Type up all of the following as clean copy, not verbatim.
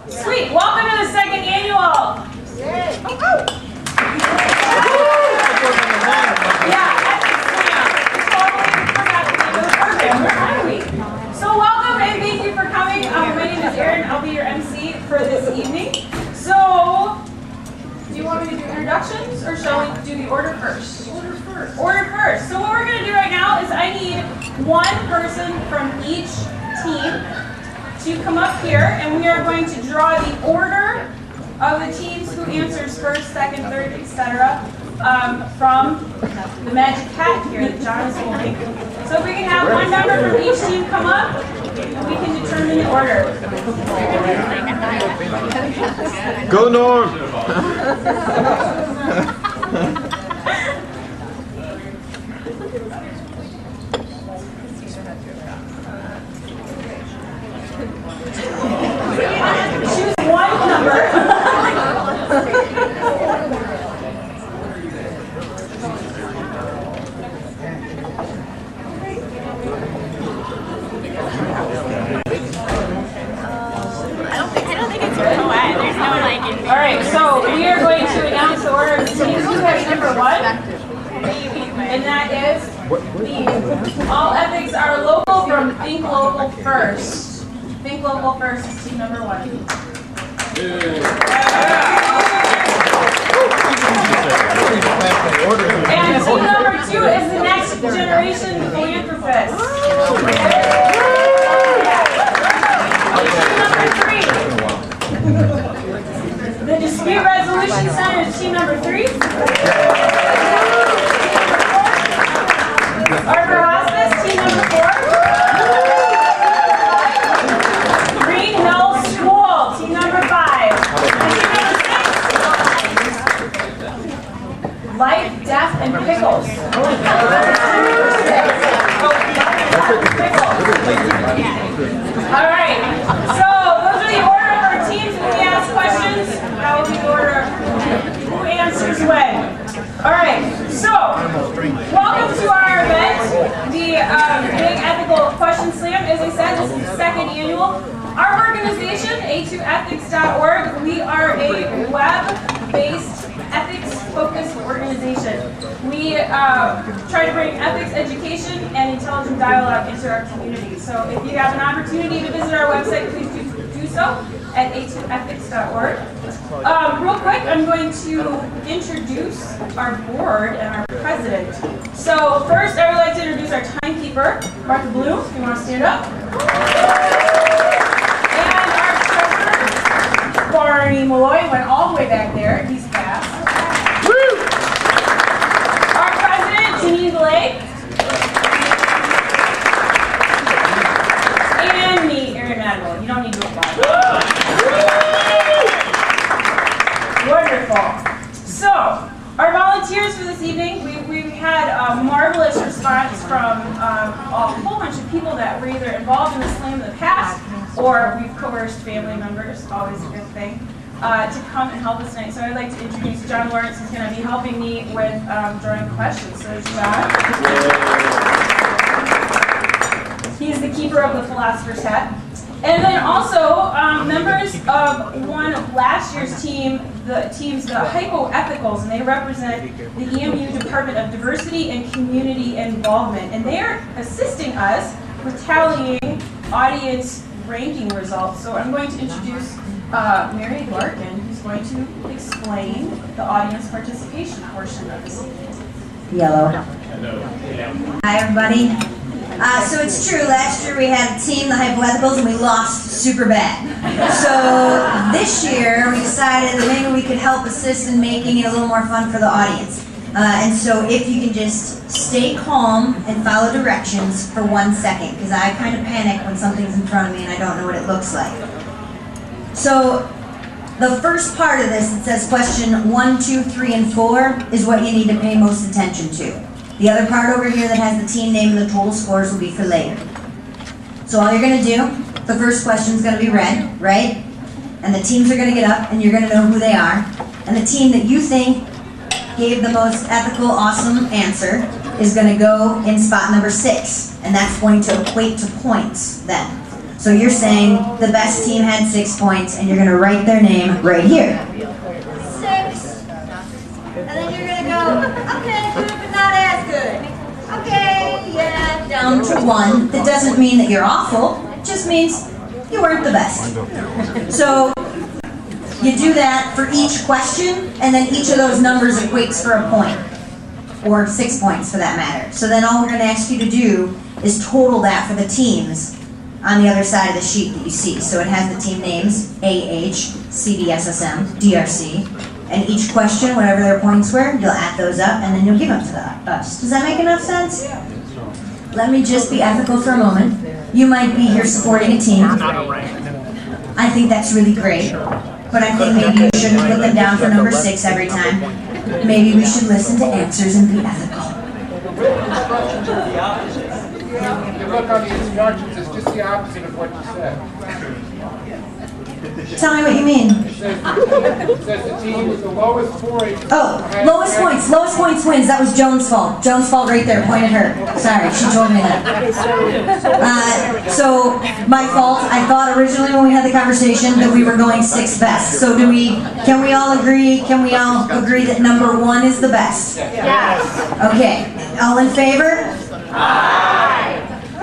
Sweet. Welcome to the second annual. So welcome and thank you for coming. My name is Erin. I'll be your MC for this evening. So, do you want me to do introductions or shall we do the order first? Order first. Order first. So what we're going to do right now is I need one person from each team to come up here, and we are going to draw the order of the teams who answers first, second, third, etc. From the magic hat here that John is holding. So if we can have one member from each team come up, we can determine the order. Go Norm! Choose one number. All right, so we are going to announce the order of the teams. Who has number one? And that is the All Ethics Are Local from Think Local First. Think Local First is team number one. And team number two is the Next Generation Philanthropist. Team number three. The Dispute Resolution Center is team number three. Arbor Hospice, team number four. Green Hill School, team number five. And team number six. Life, Death, and Pickles. All right. So those are the order of our teams. When we ask questions, that will be the order who answers when. All right. So welcome to our event, the Big Ethical Question Slam. As I said, this is the second annual. Our organization, a2ethics.org, we are a web-based ethics-focused organization. We try to bring ethics education and intelligent dialogue into our community. So if you have an opportunity to visit our website, please do so at a2ethics.org. Real quick, I'm going to introduce our board and our president. So first, I would like to introduce our timekeeper, Martha Bloom, if you want to stand up. And our treasurer, Barney Malloy, went all the way back there. He's fast. Woo! Our president, Janine Blake. And me, Erin Madwell. You don't need to applaud. Wonderful. So, our volunteers for this evening, we've had a marvelous response from a whole bunch of people that were either involved in the slam in the past or we've coerced family members, always a good thing, to come and help us tonight. So I'd like to introduce John Lawrence, who's going to be helping me with drawing questions. So John. He's the keeper of the philosopher's hat. And then also, members of one of last year's team, the Hypoethicals, and they represent the EMU Department of Diversity and Community Involvement. And they are assisting us with tallying audience ranking results. So I'm going to introduce Mary Larkin, who's going to explain the audience participation portion of this evening. Yellow. Hi, everybody. So it's true, last year we had a team, the Hypoethicals, and we lost super bad. So this year we decided that maybe we could help assist in making it a little more fun for the audience. And so if you can just stay calm and follow directions for 1 second, because I kind of panic when something's in front of me and I don't know what it looks like. So the first part of this, it says question 1, 2, 3, and 4 is what you need to pay most attention to. The other part over here that has the team name and the total scores will be for later. So all you're going to do, the first question is going to be read, right? And the teams are going to get up and you're going to know who they are. And the team that you think gave the most ethical, awesome answer is going to go in spot number 6. And that's going to equate to points then. So you're saying the best team had 6 points, and you're going to write their name right here. 6. And then you're going to go, okay, good, but not as good. Okay, yeah, down to 1. That doesn't mean that you're awful. It just means you weren't the best. So you do that for each question, and then each of those numbers equates for a point. Or 6 points for that matter. So then all we're going to ask you to do is total that for the teams on the other side of the sheet that you see. So it has the team names, AH, CDSSM, DRC, and each question, whatever their points were, you'll add those up and then you'll give them to us. Does that make enough sense? Let me just be ethical for a moment. You might be here supporting a team. I think that's really great, but I think maybe you shouldn't put them down for number 6 every time. Maybe we should listen to answers and be ethical. If you look on the instructions, it's just the opposite of what you said. Tell me what you mean. It says the team with the lowest points. Oh, lowest points wins. That was Joan's fault. Joan's fault right there. Point at her. Sorry, she told me that. So my fault. I thought originally when we had the conversation that we were going 6 best. So can we all agree? Can we all agree that number 1 is the best? Yes. Okay. All in favor? Aye.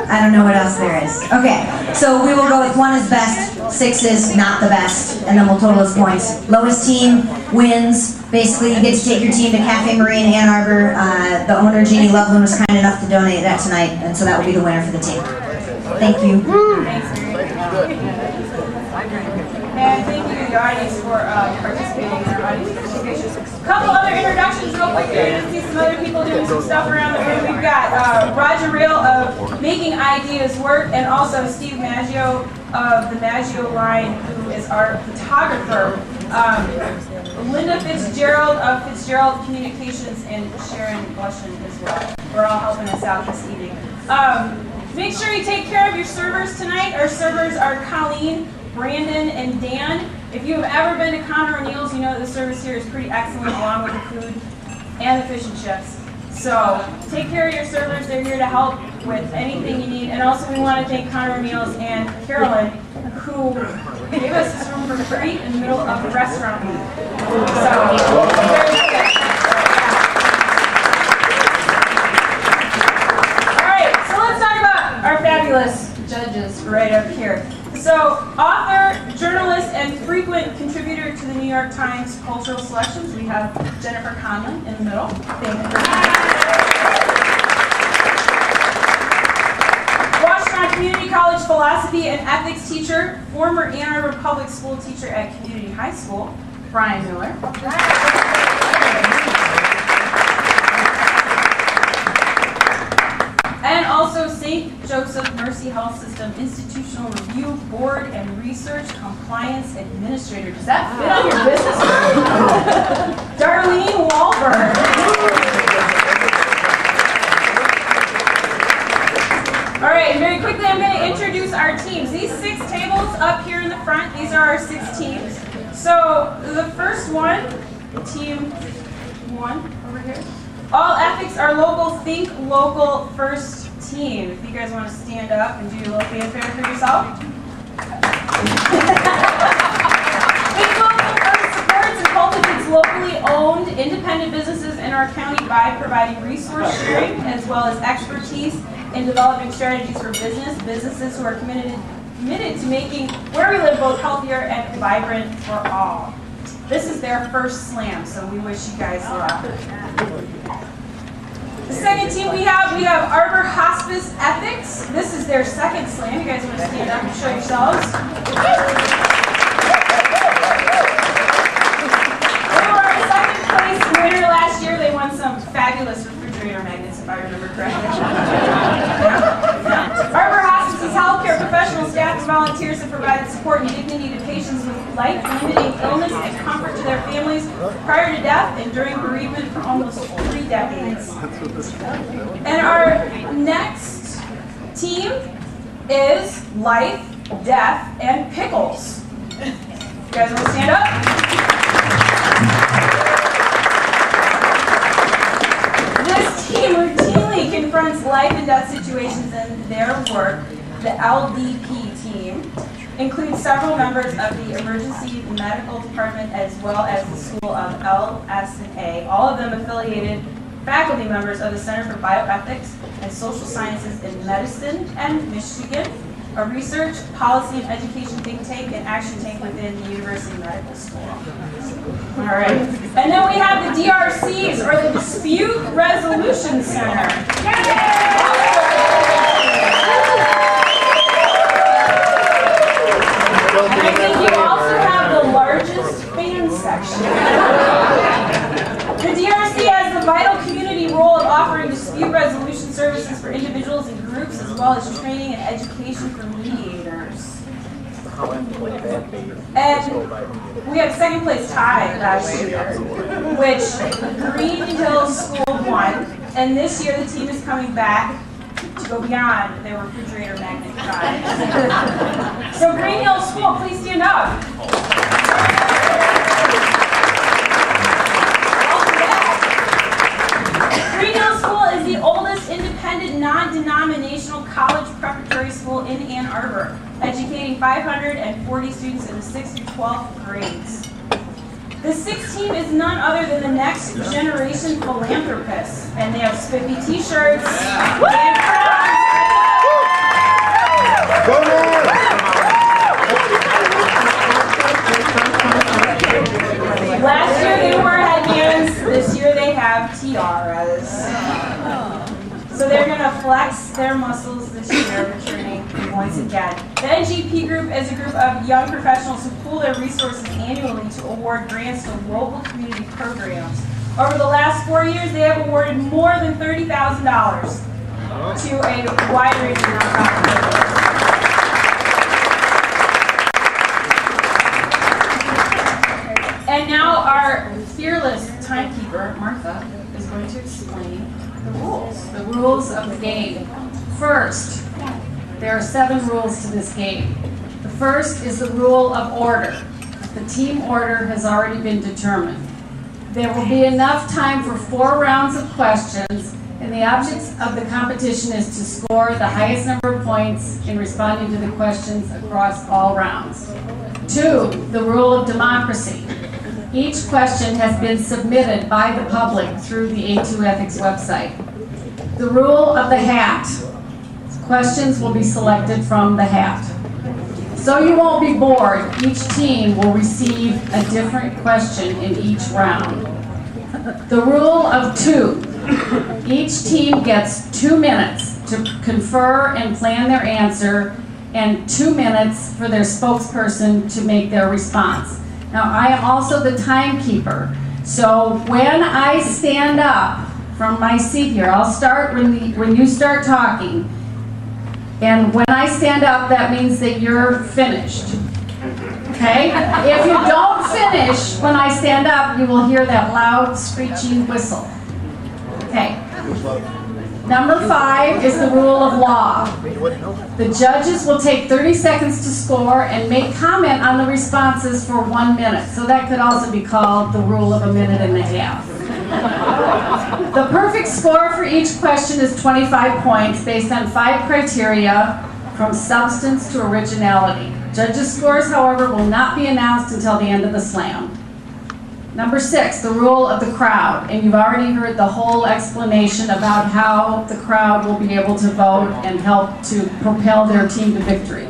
I don't know what else there is. Okay, so we will go with 1 is best, 6 is not the best, and then we'll total those points. Lowest team wins. Basically, you get to take your team to Cafe Marie in Ann Arbor. The owner, Jeannie Loveland, was kind enough to donate that tonight, and so that will be the winner for the team. Thank you. And thank you to the audience for participating in our audience participation. A couple other introductions real quick. You're going to see some other people doing some stuff around the room. We've got Roger Real of Making Ideas Work, and also Steve Maggio of the Maggio line, who is our photographer. Linda Fitzgerald of Fitzgerald Communications, and Sharon Blushin as well. We're all helping us out this evening. Make sure you take care of your servers tonight. Our servers are Colleen, Brandon, and Dan. If you have ever been to Conor O'Neill's, you know that the service here is pretty excellent, along with the food and the fish and chips. So take care of your servers. They're here to help with anything you need. And also we want to thank Conor O'Neill's and Carolyn, who gave us this room for free in the middle of the restaurant week. So very good. All right, so let's talk about our fabulous judges right up here. So, author, journalist, and frequent contributor to the New York Times Cultural Selections, we have Jennifer Conlon in the middle. Thank you. Washington Community College philosophy and ethics teacher, former Ann Arbor Public School teacher at Community High School, Brian Miller. And also St. Joseph Mercy Health System Institutional Review Board and Research Compliance Administrator. Does that fit on your business card? Darlene Wahlberg. All right, very quickly I'm going to introduce our teams. These 6 tables up here in the front, these are our 6 teams. So the first one, team 1 over here. All ethics are local, think local first team. If you guys want to stand up and do a little fanfare for yourself. Think local first supports and cultivates locally owned independent businesses in our county by providing resource sharing as well as expertise in developing strategies for businesses who are committed to making where we live both healthier and vibrant for all. This is their first slam, so we wish you guys luck. The second team we have Arbor Hospice Ethics. This is their second slam. You guys want to stand up and show yourselves? They were our second place winner last year. They won some fabulous refrigerator magnets, if I remember correctly. Arbor Hospice's healthcare professional staff and volunteers have provided support and dignity to patients with life-limiting illness and comfort to their families prior to death and during bereavement for almost 3 decades. And our next team is Life, Death, and Pickles. You guys want to stand up? This team routinely confronts life and death situations in their work. The LDP team includes several members of the emergency medical department as well as the School of LS&A, all of them affiliated faculty members of the Center for Bioethics and Social Sciences in Medicine and Michigan, a research, policy, and education think tank and action tank within the University Medical School. All right. And then we have the DRCs, or the Dispute Resolution Center. And I think you also have the largest fan section. The DRC has the vital community role of offering dispute resolution services for individuals and groups, as well as training and education for mediators. And we have second place tie last year, which Green Hills School won. And this year the team is coming back to go beyond their refrigerator magnet tie. So Green Hills School, please stand up. Green Hills School is the oldest independent, non-denominational college preparatory school in Ann Arbor, educating 540 students in the 6th through 12th grades. The 6th team is none other than the next generation philanthropists, and they have spiffy t-shirts and crowns. Go North! Last year they wore headbands, this year they have tiaras. So they're going to flex their muscles this year, returning once again. The NGP group is a group of young professionals who pool their resources annually to award grants to local community programs. Over the last 4 years, they have awarded more than $30,000 to a wide range of nonprofit programs. And now our fearless timekeeper, Martha, is going to explain the rules of the game. First, there are 7 rules to this game. The first is the rule of order. The team order has already been determined. There will be enough time for 4 rounds of questions, and the object of the competition is to score the highest number of points in responding to the questions across all rounds. 2, the rule of democracy. Each question has been submitted by the public through the A2 Ethics website. The rule of the hat. Questions will be selected from the hat. So you won't be bored, each team will receive a different question in each round. The rule of 2. Each team gets 2 minutes to confer and plan their answer, and 2 minutes for their spokesperson to make their response. Now, I am also the timekeeper, so when I stand up from my seat here, I'll start when you start talking, and when I stand up, that means that you're finished, okay? If you don't finish when I stand up, you will hear that loud, screeching whistle, okay? Number 5 is the rule of law. The judges will take 30 seconds to score and make comment on the responses for 1 minute. So that could also be called the rule of a minute and a half. The perfect score for each question is 25 points based on 5 criteria, from substance to originality. Judges' scores, however, will not be announced until the end of the slam. Number 6, the rule of the crowd, and you've already heard the whole explanation about how the crowd will be able to vote and help to propel their team to victory.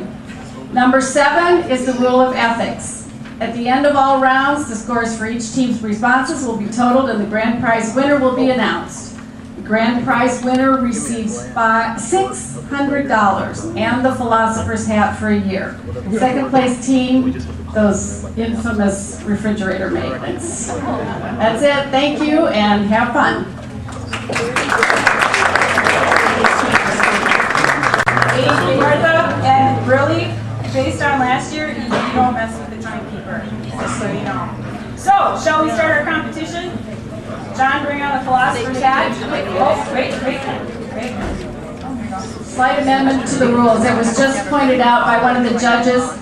Number 7 is the rule of ethics. At the end of all rounds, the scores for each team's responses will be totaled and the grand prize winner will be announced. The grand prize winner receives $600 and the philosopher's hat for a year. Second place team, those infamous refrigerator magnets. That's it. Thank you and have fun. Thank you, Martha. And really, based on last year, you don't mess with the timekeeper, just so you know. So, shall we start our competition? John, bring out the philosopher's hat. Oh, great. Slight amendment to the rules. It was just pointed out by one of the judges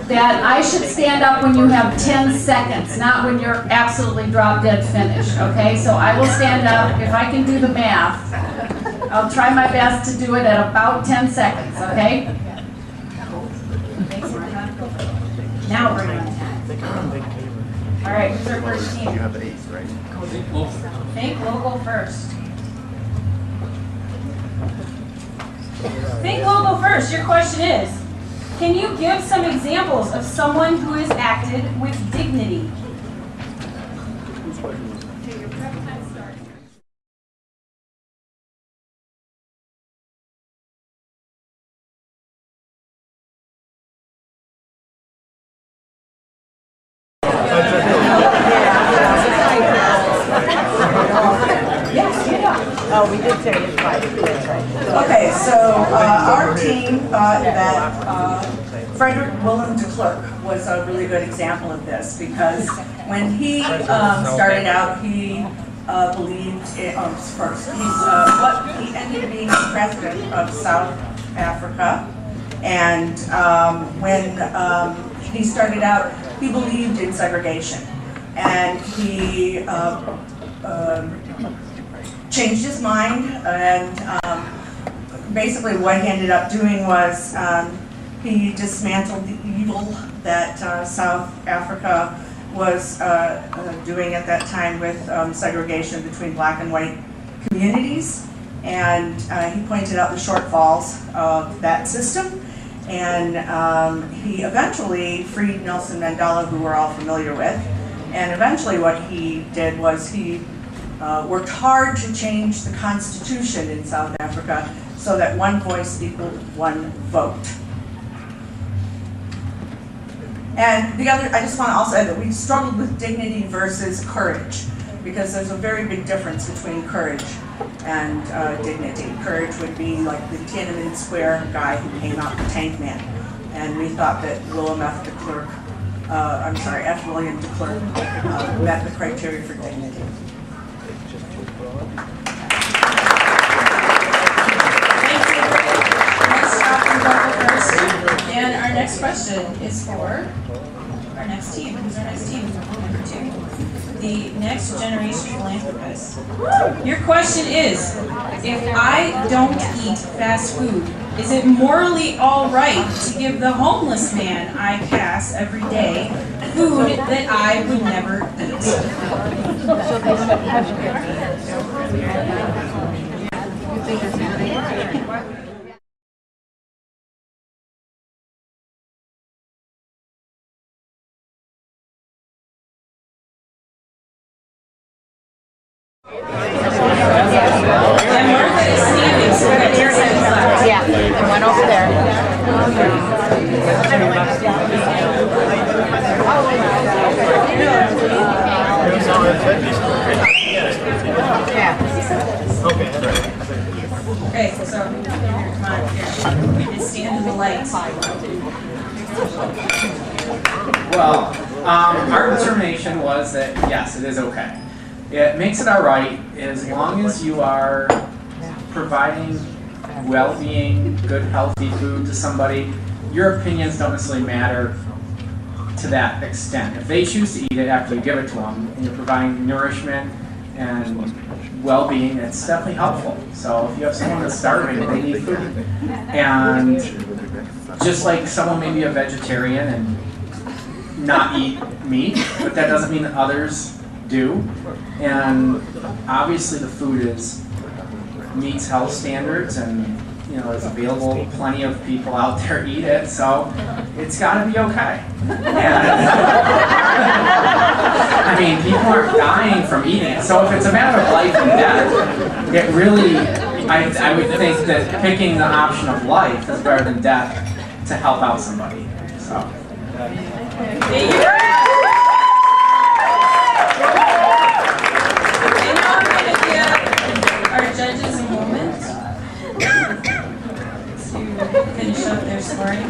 that I should stand up when you have 10 seconds, not when you're absolutely drop dead finished, okay? So I will stand up. If I can do the math, I'll try my best to do it at about 10 seconds, okay? Thanks, Martha. Now bring on 10. All right, who's our first team? You have an 8, right? Think local first. Think local first. Your question is, can you give some examples of someone who has acted with dignity? Your prep time starts. Oh, we did say it's 5. That's right. Okay, so our team thought that Frederick Willem de Klerk was a really good example of this because when he started out, he believed in, first, he ended up being the president of South Africa, and when he started out, he believed in segregation, and he changed his mind, and basically what he ended up doing was he dismantled the evil that South Africa was doing at that time with segregation between black and white communities, and he pointed out the shortfalls of that system, and he eventually freed Nelson Mandela, who we're all familiar with, and eventually what he did was he worked hard to change the constitution in South Africa so that one voice equaled one vote. And the other, I just want to also add that we struggled with dignity versus courage, because there's a very big difference between courage and dignity. Courage would be like the Tiananmen Square guy who came out the tank man. And we thought that F. William de Klerk met the criteria for dignity. And our next question is for our next team. Who's our next team? Number 2. The next generation philanthropist. Your question is, if I don't eat fast food, is it morally all right to give the homeless man I pass every day food that I would never eat? And Martha is standing, so we got 10 seconds left. Yeah, I went over there. Okay, so here, come on, here. And stand in the light. Well, our determination was that yes, it is okay. It makes it all right as long as you are providing well-being, good, healthy food to somebody. Your opinions don't necessarily matter to that extent. If they choose to eat it after you give it to them, and you're providing nourishment and well-being, it's definitely helpful. So if you have someone that's starving, they need food. And just like someone may be a vegetarian and not eat meat, but that doesn't mean that others do. And obviously the food meets health standards, and it's available. Plenty of people out there eat it, so it's got to be okay. I mean, people aren't dying from eating it, so if it's a matter of life and death, it really, I would think that picking the option of life is better than death to help out somebody. So. Thank you. Our judges a moment to finish up their scoring.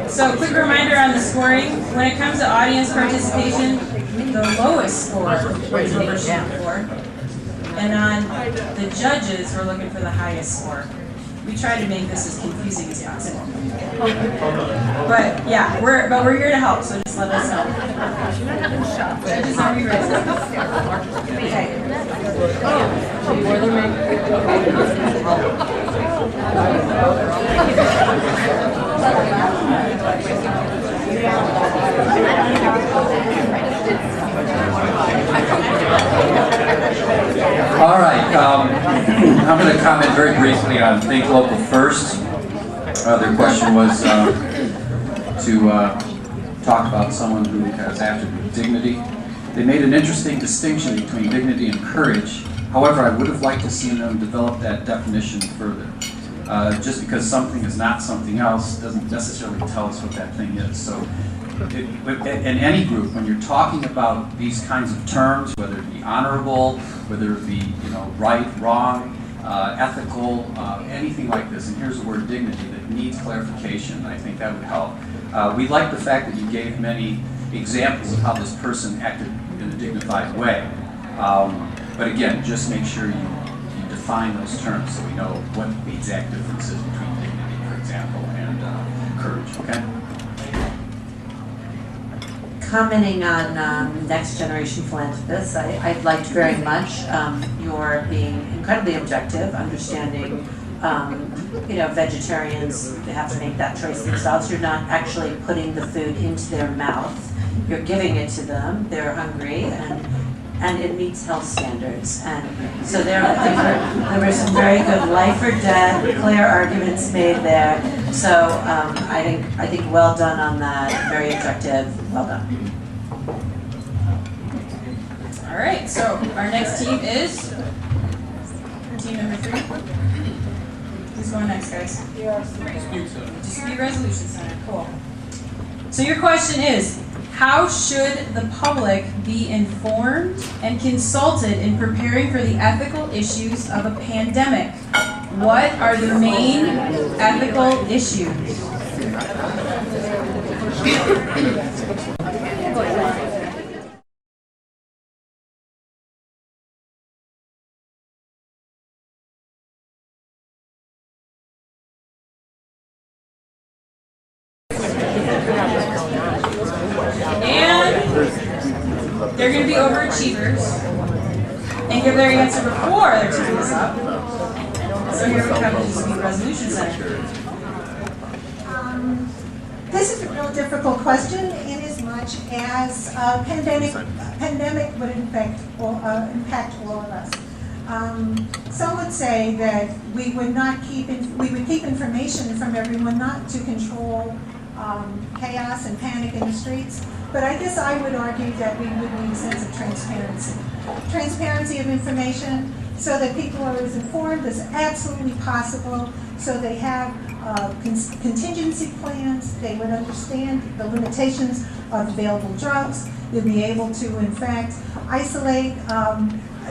So, quick reminder on the scoring. When it comes to audience participation, the lowest score is what we're shooting for. And on the judges, we're looking for the highest score. We tried to make this as confusing as possible. But yeah, we're here to help, so just let us know. Judges, are we ready? All right, I'm going to comment very briefly on Think Local First. Their question was to talk about someone who has acted with dignity. They made an interesting distinction between dignity and courage. However, I would have liked to see them develop that definition further. Just because something is not something else doesn't necessarily tell us what that thing is. So, in any group, when you're talking about these kinds of terms, whether it be honorable, whether it be right, wrong, ethical, anything like this, and here's the word dignity that needs clarification, I think that would help. We like the fact that you gave many examples of how this person acted in a dignified way. But again, just make sure you define those terms so we know what the exact difference is between dignity, for example, and courage, okay? Commenting on Next Generation Philanthropists, I liked very much your being incredibly objective, understanding, vegetarians have to make that choice themselves. You're not actually putting the food into their mouth. You're giving it to them. They're hungry, and it meets health standards. And so there were some very good life or death, clear arguments made there. So I think well done on that. Very objective. Well done. All right, so our next team is team number 3. Who's going next, guys? Dispute Resolution Center. Cool. So your question is, how should the public be informed and consulted in preparing for the ethical issues of a pandemic? What are the main ethical issues? They're going to be overachievers and give their answer before their time is up. So here we have the Dispute Resolution Center. This is a real difficult question in as much as a pandemic would impact all of us. Some would say that we would keep information from everyone not to control chaos and panic in the streets. But I guess I would argue that we would need a sense of transparency. Transparency of information so that people are as informed as absolutely possible, so they have contingency plans, they would understand the limitations of available drugs, they'd be able to, in fact, isolate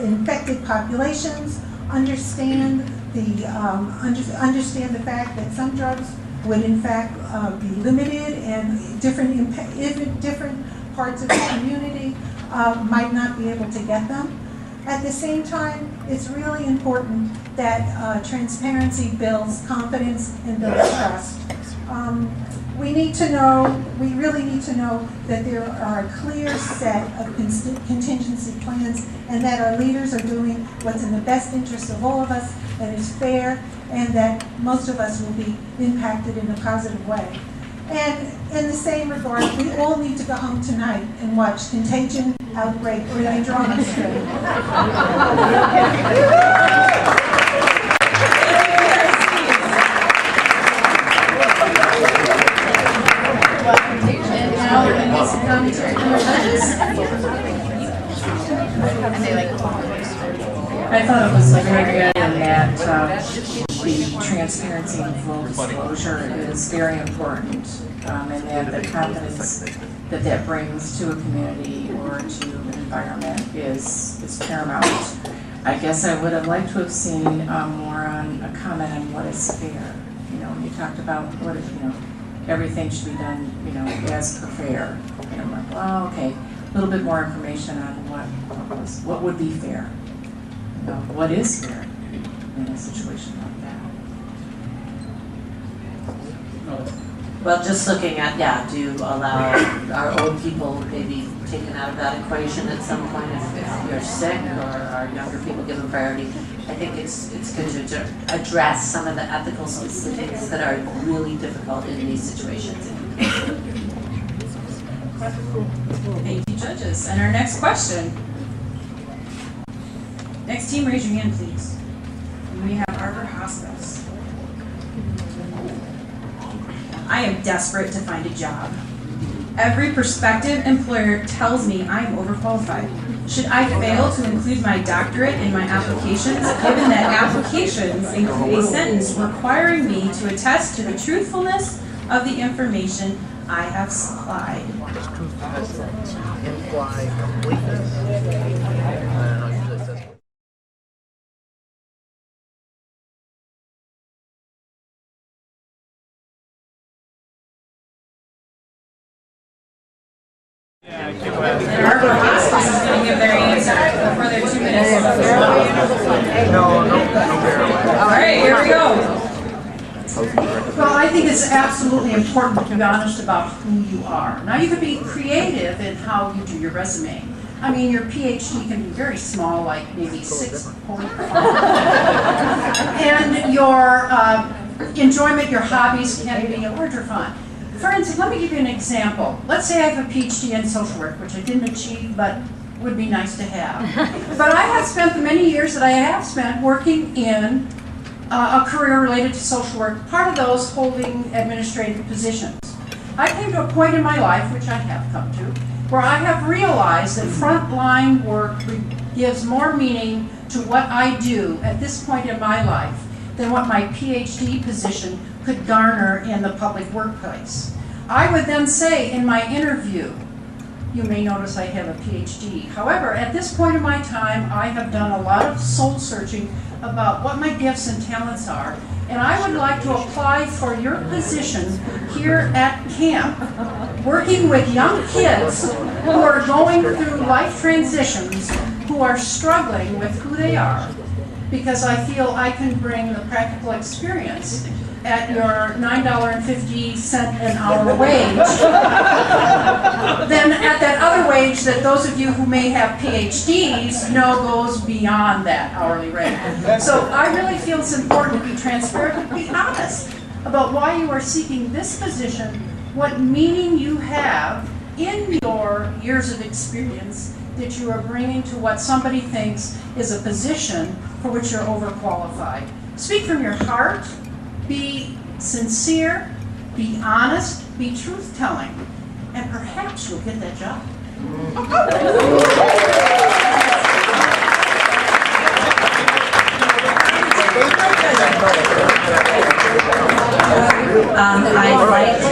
infected populations, understand the fact that some drugs would in fact be limited, and different parts of the community might not be able to get them. At the same time, it's really important that transparency builds confidence and builds trust. We really need to know that there are a clear set of contingency plans, and that our leaders are doing what's in the best interest of all of us, that is fair, and that most of us will be impacted in a positive way. And in the same regard, we all need to go home tonight and watch Contagion, Outbreak, or the drama straight. I thought it was very good in that the transparency and full disclosure is very important, and that the confidence that brings to a community or to an environment is paramount. I guess I would have liked to have seen more on a comment on what is fair. When you talked about what is, everything should be done, as per fair. And I'm like, well, okay, a little bit more information on what would be fair. What is fair in a situation like that? Well, just looking at, do you allow our old people maybe taken out of that equation at some point if you're sick, or are younger people given priority? I think it's good to address some of the ethical specifics that are really difficult in these situations. Thank you, judges. And our next question. Next team, raise your hand, please. And we have Arbor Hospice. I am desperate to find a job. Every prospective employer tells me I am overqualified. Should I fail to include my doctorate in my applications, given that applications include a sentence requiring me to attest to the truthfulness of the information I have supplied? And Arbor Hospice is going to give their answer for their 2 minutes. All right, here we go. Well, I think it's absolutely important to be honest about who you are. Now, you can be creative in how you do your resume. I mean, your PhD can be very small, like maybe 6 points. And your enjoyment, your hobbies can be a larger font. For instance, let me give you an example. Let's say I have a PhD in social work, which I didn't achieve, but would be nice to have. But I have spent the many years that I have spent working in a career related to social work, part of those holding administrative positions. I came to a point in my life, which I have come to, where I have realized that frontline work gives more meaning to what I do at this point in my life than what my PhD position could garner in the public workplace. I would then say in my interview, you may notice I have a PhD. However, at this point in my time, I have done a lot of soul searching about what my gifts and talents are, and I would like to apply for your position here at camp, working with young kids who are going through life transitions, who are struggling with who they are, because I feel I can bring the practical experience at your $9.50 an hour wage, then at that other wage that those of you who may have PhDs know goes beyond that hourly rate. So I really feel it's important to be transparent and be honest about why you are seeking this position, what meaning you have in your years of experience that you are bringing to what somebody thinks is a position for which you're overqualified. Speak from your heart. Be sincere, be honest, be truth-telling, and perhaps you'll get that job.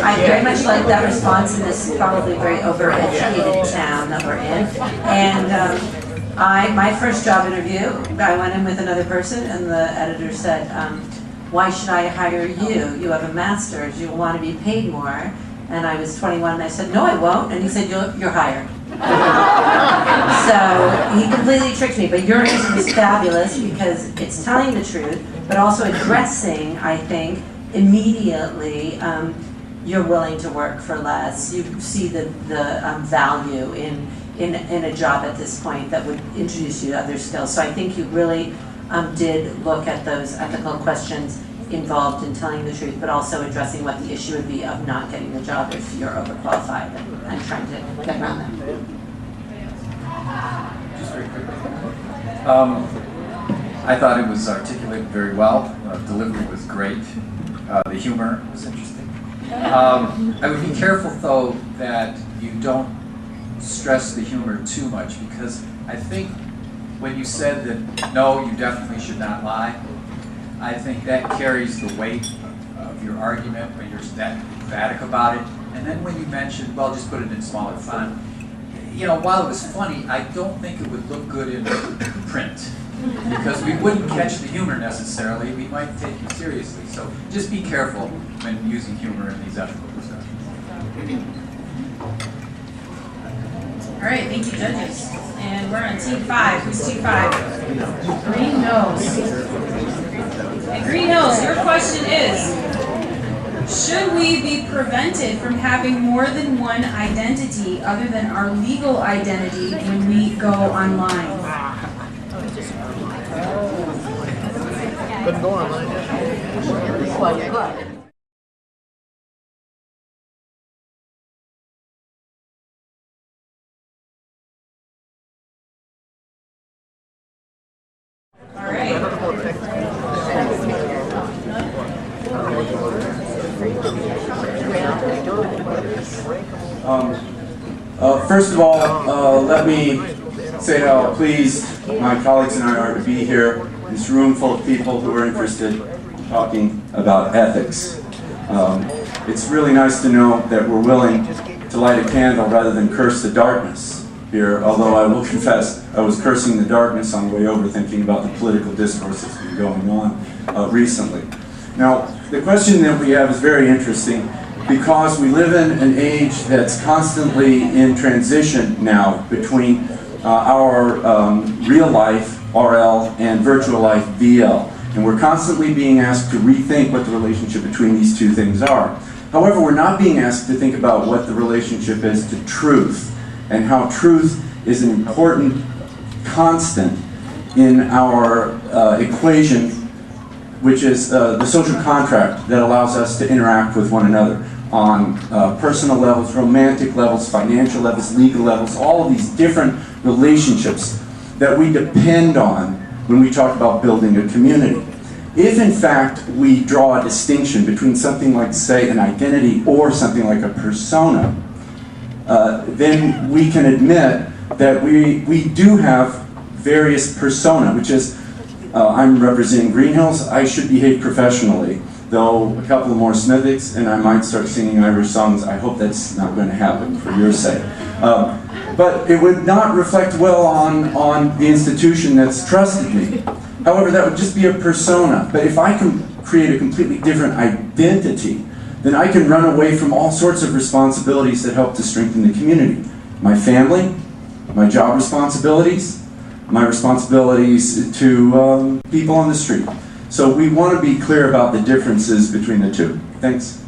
I very much like that response in this probably very overeducated town that we're in. And my first job interview, I went in with another person, and the editor said, why should I hire you? You have a master's, you want to be paid more. And I was 21 and I said, no, I won't. And he said, you're hired. So he completely tricked me, but your answer is fabulous because it's telling the truth, but also addressing, I think, immediately, you're willing to work for less. You see the value in a job at this point that would introduce you to other skills. So I think you really did look at those ethical questions involved in telling the truth, but also addressing what the issue would be of not getting the job if you're overqualified and trying to get around that. Just very quickly. I thought it was articulated very well. Delivery was great. The humor was interesting. I would be careful, though, that you don't stress the humor too much, because I think when you said that, no, you definitely should not lie, I think that carries the weight of your argument when you're that emphatic about it. And then when you mentioned, well, just put it in smaller font, you know, while it was funny, I don't think it would look good in print, because we wouldn't catch the humor necessarily. We might take you seriously. So just be careful when using humor in these ethical discussions. All right, thank you, judges. And we're on team 5. Who's team 5? Green Nose. And Green Nose, your question is, Should we be prevented from having more than one identity other than our legal identity when we go online? Couldn't go online. Well, you could. All right. First of all, let me say how pleased my colleagues and I are to be here in this room full of people who are interested in talking about ethics. It's really nice to know that we're willing to light a candle rather than curse the darkness here, although I will confess I was cursing the darkness on the way over, thinking about the political discourse that's been going on recently. Now, the question that we have is very interesting because we live in an age that's constantly in transition now between our real life, RL, and virtual life, VL. And we're constantly being asked to rethink what the relationship between these two things are. However, we're not being asked to think about what the relationship is to truth and how truth is an important constant in our equation, which is the social contract that allows us to interact with one another on personal levels, romantic levels, financial levels, legal levels, all of these different relationships that we depend on when we talk about building a community. If in fact we draw a distinction between something like, say, an identity or something like a persona, then we can admit that we do have various persona, which is, I'm representing Green Hills, I should behave professionally, though a couple more Smithics and I might start singing Irish songs. I hope that's not going to happen for your sake. But it would not reflect well on the institution that's trusted me. However, that would just be a persona. But if I can create a completely different identity, then I can run away from all sorts of responsibilities that help to strengthen the community. My family, my job responsibilities, my responsibilities to people on the street. So we want to be clear about the differences between the two. Thanks.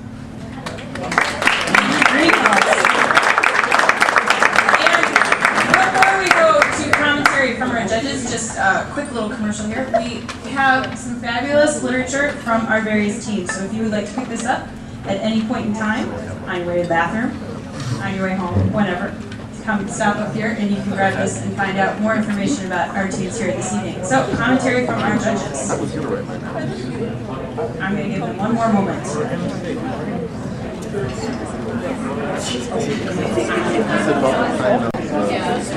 From our judges, just a quick little commercial here. We have some fabulous literature from our various teams. So if you would like to pick this up at any point in time, on your way to the bathroom, on your way home, whenever, come stop up here and you can grab this and find out more information about our teams here this evening. So, commentary from our judges. I'm going to give them one more moment.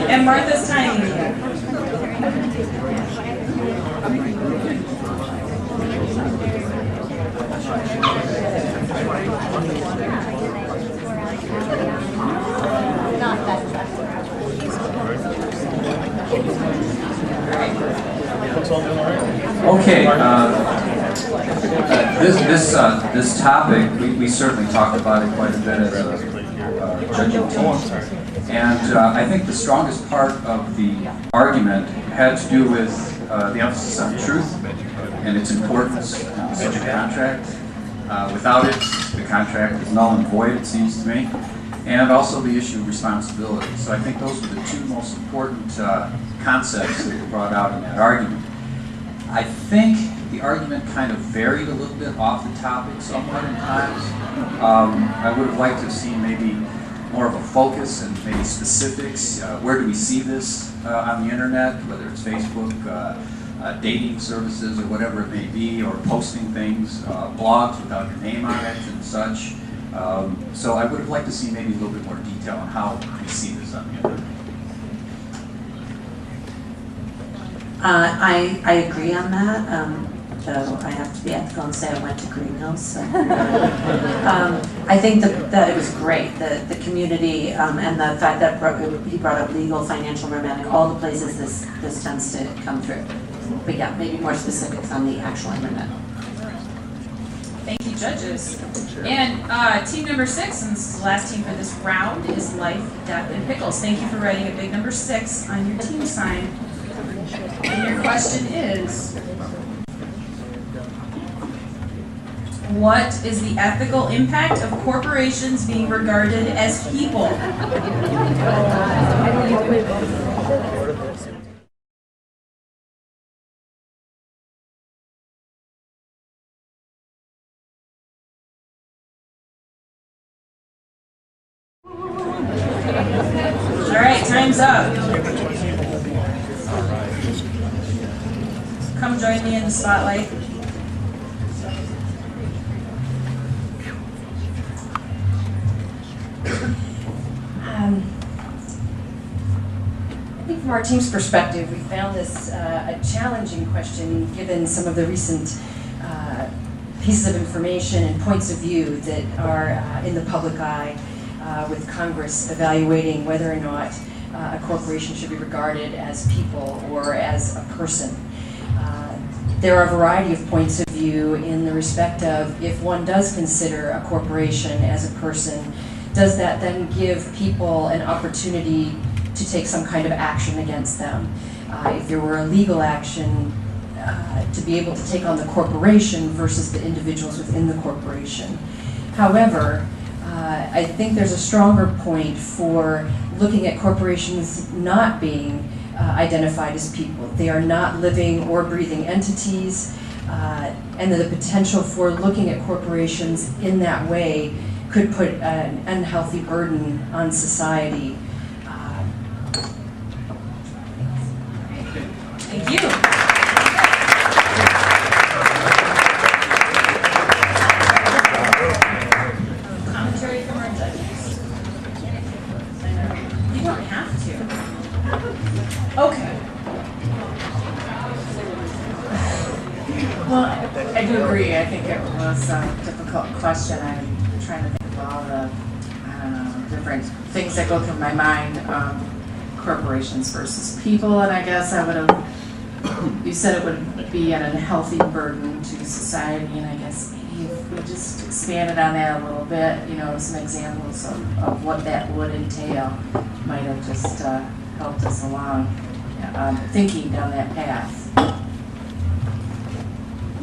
And Martha's timing you. Okay, this topic, we certainly talked about it quite a bit as a judging team. And I think the strongest part of the argument had to do with the emphasis on truth and its importance in such a contract. Without it, the contract is null and void, it seems to me. And also the issue of responsibility. So I think those were the two most important concepts that were brought out in that argument. I think the argument kind of varied a little bit off the topic somewhat in times. I would have liked to have seen maybe more of a focus and maybe specifics. Where do we see this on the internet, whether it's Facebook, dating services or whatever it may be, or posting things, blogs without your name on it and such. So I would have liked to see maybe a little bit more detail on how we see this on the internet. I agree on that, though I have to be ethical and say I went to Green Hills. So. I think that it was great, the community and the fact that he brought up legal, financial, romantic, all the places this tends to come through. But yeah, maybe more specifics on the actual internet. Thank you, judges. And team number 6, and this is the last team for this round, is Life, Death, and Pickles. Thank you for writing a big number 6 on your team sign. And your question is, What is the ethical impact of corporations being regarded as people? All right, time's up. Come join me in the spotlight. I think from our team's perspective, we found this a challenging question given some of the recent pieces of information and points of view that are in the public eye with Congress evaluating whether or not a corporation should be regarded as people or as a person. There are a variety of points of view in the respect of if one does consider a corporation as a person, does that then give people an opportunity to take some kind of action against them? If there were a legal action, to be able to take on the corporation versus the individuals within the corporation. However, I think there's a stronger point for looking at corporations not being identified as people. They are not living or breathing entities, and the potential for looking at corporations in that way could put an unhealthy burden on society. Thank you. Commentary from our judges. You don't have to. Okay. Well, I do agree. I think it was a difficult question. I'm trying to think of all the, I don't know, different things that go through my mind. Corporations versus people, and I guess I would have, you said it would be an unhealthy burden to society, and I guess if we just expanded on that a little bit, you know, some examples of what that would entail might have just helped us along thinking down that path.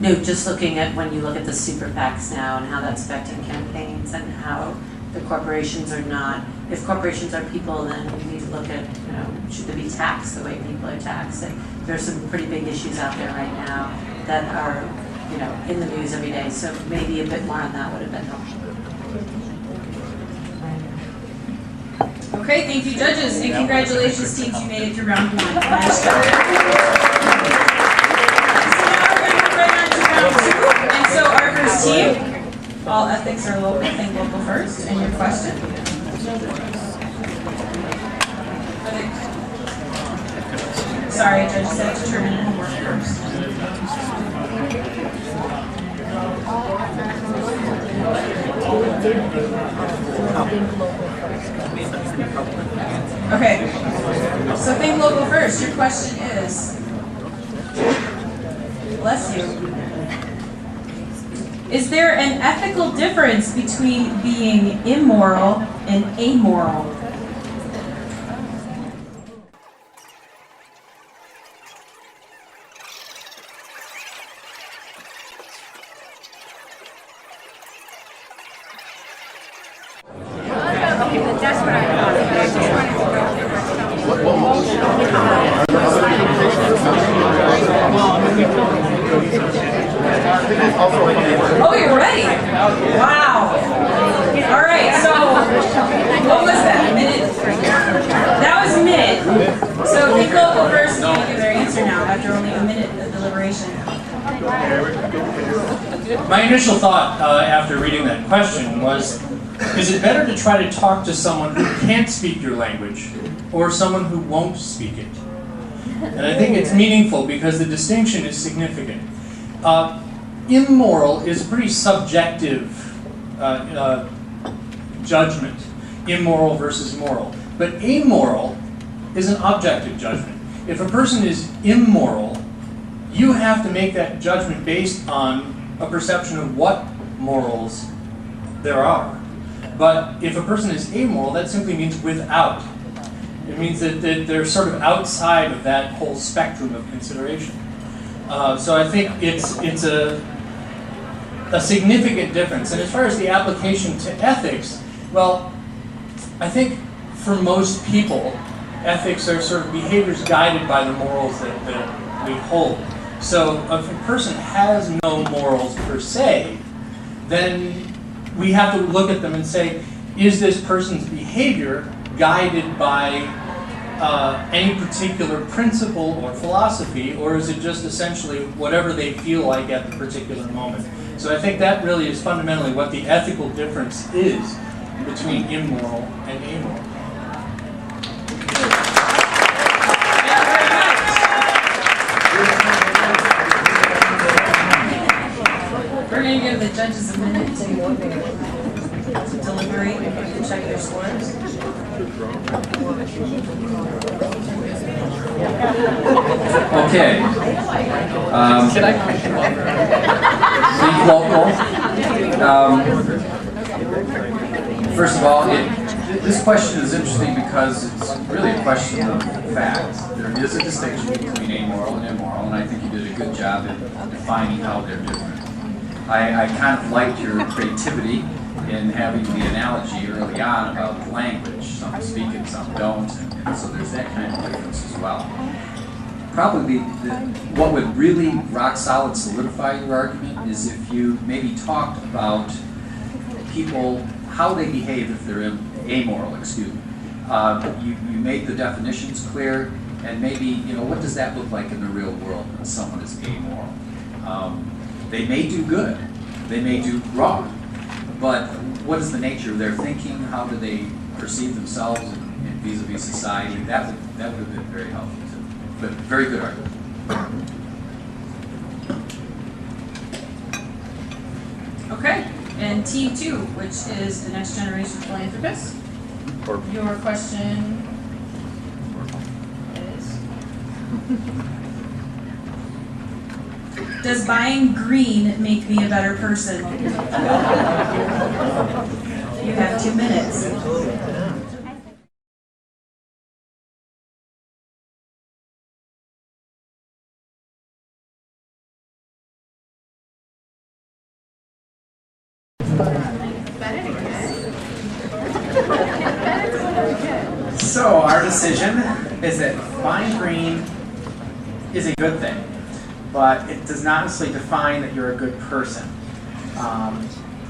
No, just looking at when you look at the super PACs now and how that's affecting campaigns and how the corporations are not, if corporations are people, then we need to look at, you know, should they be taxed the way people are taxed? And there's some pretty big issues out there right now that are, you know, in the news every day. So maybe a bit more on that would have been helpful. Okay, thank you, judges, and congratulations, teams. You made it through round one. Nice job. And so our first team, all ethics are local, think local first, and your question? Sorry, Judge said determine homework first. Okay, so think local first. Your question is, bless you. Is there an ethical difference between being immoral and amoral? That's what I thought. I just wanted Oh, you're ready? Wow. All right, so what was that? A minute? That was a minute. So think local first, and you give their answer now after only a minute of deliberation. My initial thought after reading that question was, is it better to try to talk to someone who can't speak your language or someone who won't speak it? And I think it's meaningful because the distinction is significant. Immoral is a pretty subjective judgment, immoral versus moral. But amoral is an objective judgment. If a person is immoral, you have to make that judgment based on a perception of what morals there are. But if a person is amoral, that simply means without. It means that they're sort of outside of that whole spectrum of consideration. So I think it's a a significant difference. And as far as the application to ethics, well, I think for most people, ethics are sort of behaviors guided by the morals that we hold. So if a person has no morals per se, then we have to look at them and say, is this person's behavior guided by any particular principle or philosophy, or is it just essentially whatever they feel like at the particular moment? So I think that really is fundamentally what the ethical difference is between immoral and amoral. We're going to give the judges a minute to deliberate and check their scores. Okay. Think local. First of all, this question is interesting because it's really a question of fact. There is a distinction between amoral and immoral, and I think you did a good job in defining how they're different. I kind of liked your creativity in having the analogy early on about language. Some speak it, some don't, and so there's that kind of difference as well. Probably what would really rock solid solidify your argument is if you maybe talked about people, how they behave if they're amoral, excuse me. You made the definitions clear, and maybe, what does that look like in the real world when someone is amoral? They may do good, they may do wrong, but what is the nature of their thinking? How do they perceive themselves in vis-a-vis society? That would have been very helpful too. But very good argument. Okay, and T2, which is the next generation philanthropist. Your question is, does buying green make me a better person? You have 2 minutes. So our decision is that buying green is a good thing, but it does not necessarily define that you're a good person.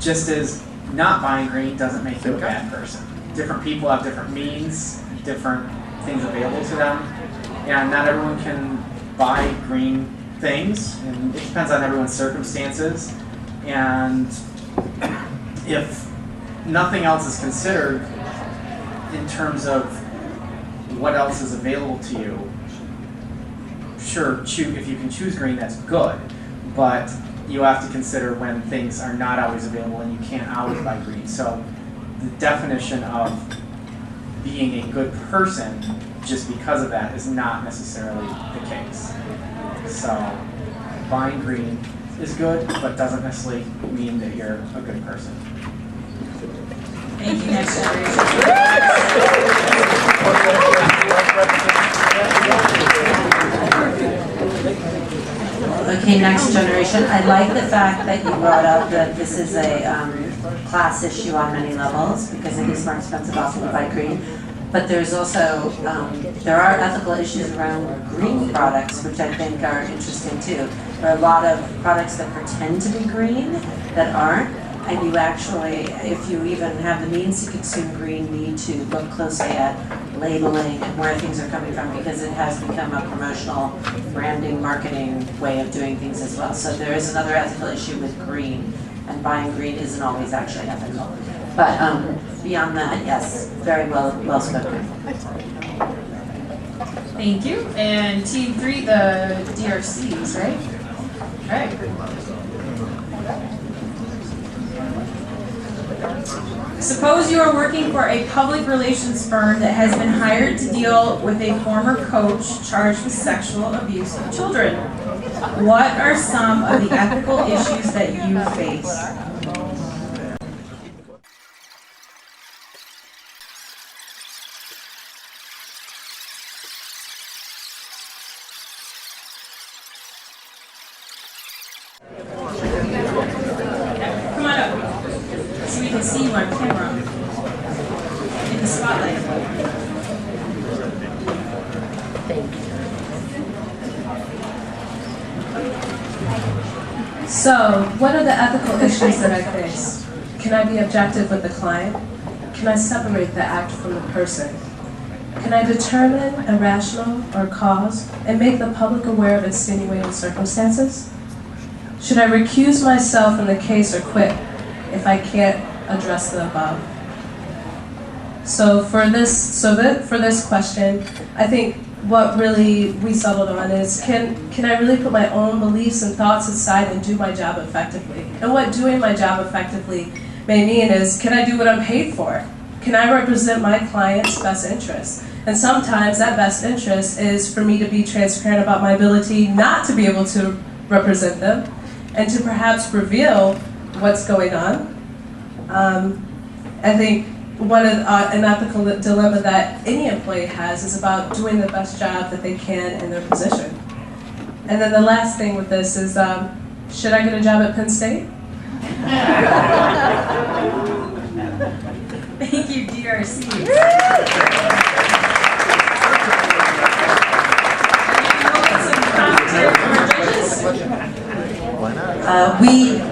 Just as not buying green doesn't make you a bad person. Different people have different means, different things available to them, and not everyone can buy green things, and it depends on everyone's circumstances. And if nothing else is considered in terms of what else is available to you, sure, if you can choose green, that's good, but you have to consider when things are not always available and you can't always buy green. So the definition of being a good person just because of that is not necessarily the case. So buying green is good, but doesn't necessarily mean that you're a good person. Thank you, next generation. Okay, next generation. I like the fact that you brought up that this is a class issue on many levels because it is more expensive often to buy green. But there's also, there are ethical issues around green products, which I think are interesting too. There are a lot of products that pretend to be green that aren't. And you actually, if you even have the means to consume green, need to look closely at labeling and where things are coming from because it has become a promotional branding, marketing way of doing things as well. So there is another ethical issue with green, and buying green isn't always actually ethical. But beyond that, yes, very well spoken. Thank you. And team 3, the DRCs, right? Okay. Suppose you are working for a public relations firm that has been hired to deal with a former coach charged with sexual abuse of children. What are some of the ethical issues that you face? can see you on camera in the spotlight. So, what are the ethical issues that I face? Can I be objective with the client? Can I separate the act from the person? Can I determine a rational or cause and make the public aware of extenuating circumstances? Should I recuse myself from the case or quit if I can't address the above? So for this question, I think what really we settled on is can I really put my own beliefs and thoughts aside and do my job effectively? And what doing my job effectively may mean is, can I do what I'm paid for? Can I represent my client's best interests? And sometimes that best interest is for me to be transparent about my ability not to be able to represent them and to perhaps reveal what's going on. I think an ethical dilemma that any employee has is about doing the best job that they can in their position. And then the last thing with this is, should I get a job at Penn State? Thank you, DRC.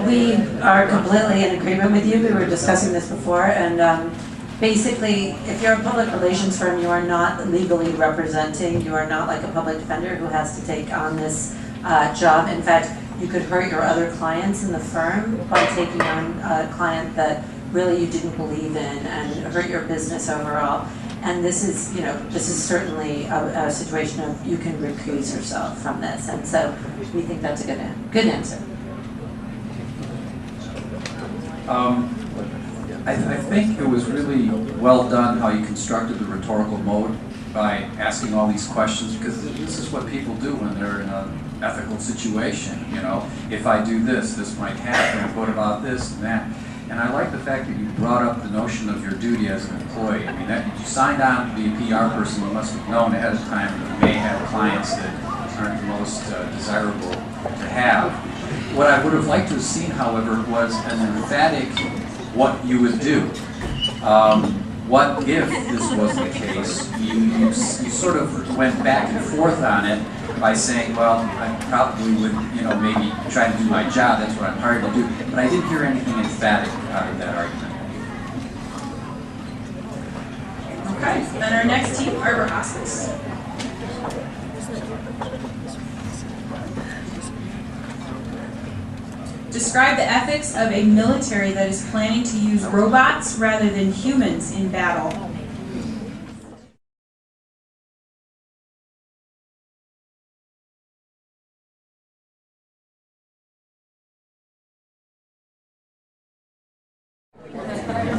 We are completely in agreement with you. We were discussing this before, and basically, if you're a public relations firm, you are not legally representing. You are not like a public defender who has to take on this job. In fact, you could hurt your other clients in the firm by taking on a client that really you didn't believe in and hurt your business overall. And this is, this is certainly a situation of you can recuse yourself from this. And so we think that's a good answer. I think it was really well done how you constructed the rhetorical mode by asking all these questions, because this is what people do when they're in an ethical situation. If I do this, this might happen. What about this and that? And I like the fact that you brought up the notion of your duty as an employee. I mean, that you signed on to be a PR person, you must have known ahead of time that you may have clients that aren't the most desirable to have. What I would have liked to have seen, however, was an emphatic what you would do. What if this was the case? You sort of went back and forth on it by saying, well, I probably would, maybe try to do my job, that's what I'm hired to do. But I didn't hear anything emphatic out of that argument. Okay, then our next team, Arbor Hospice. Describe the ethics of a military that is planning to use robots rather than humans in battle.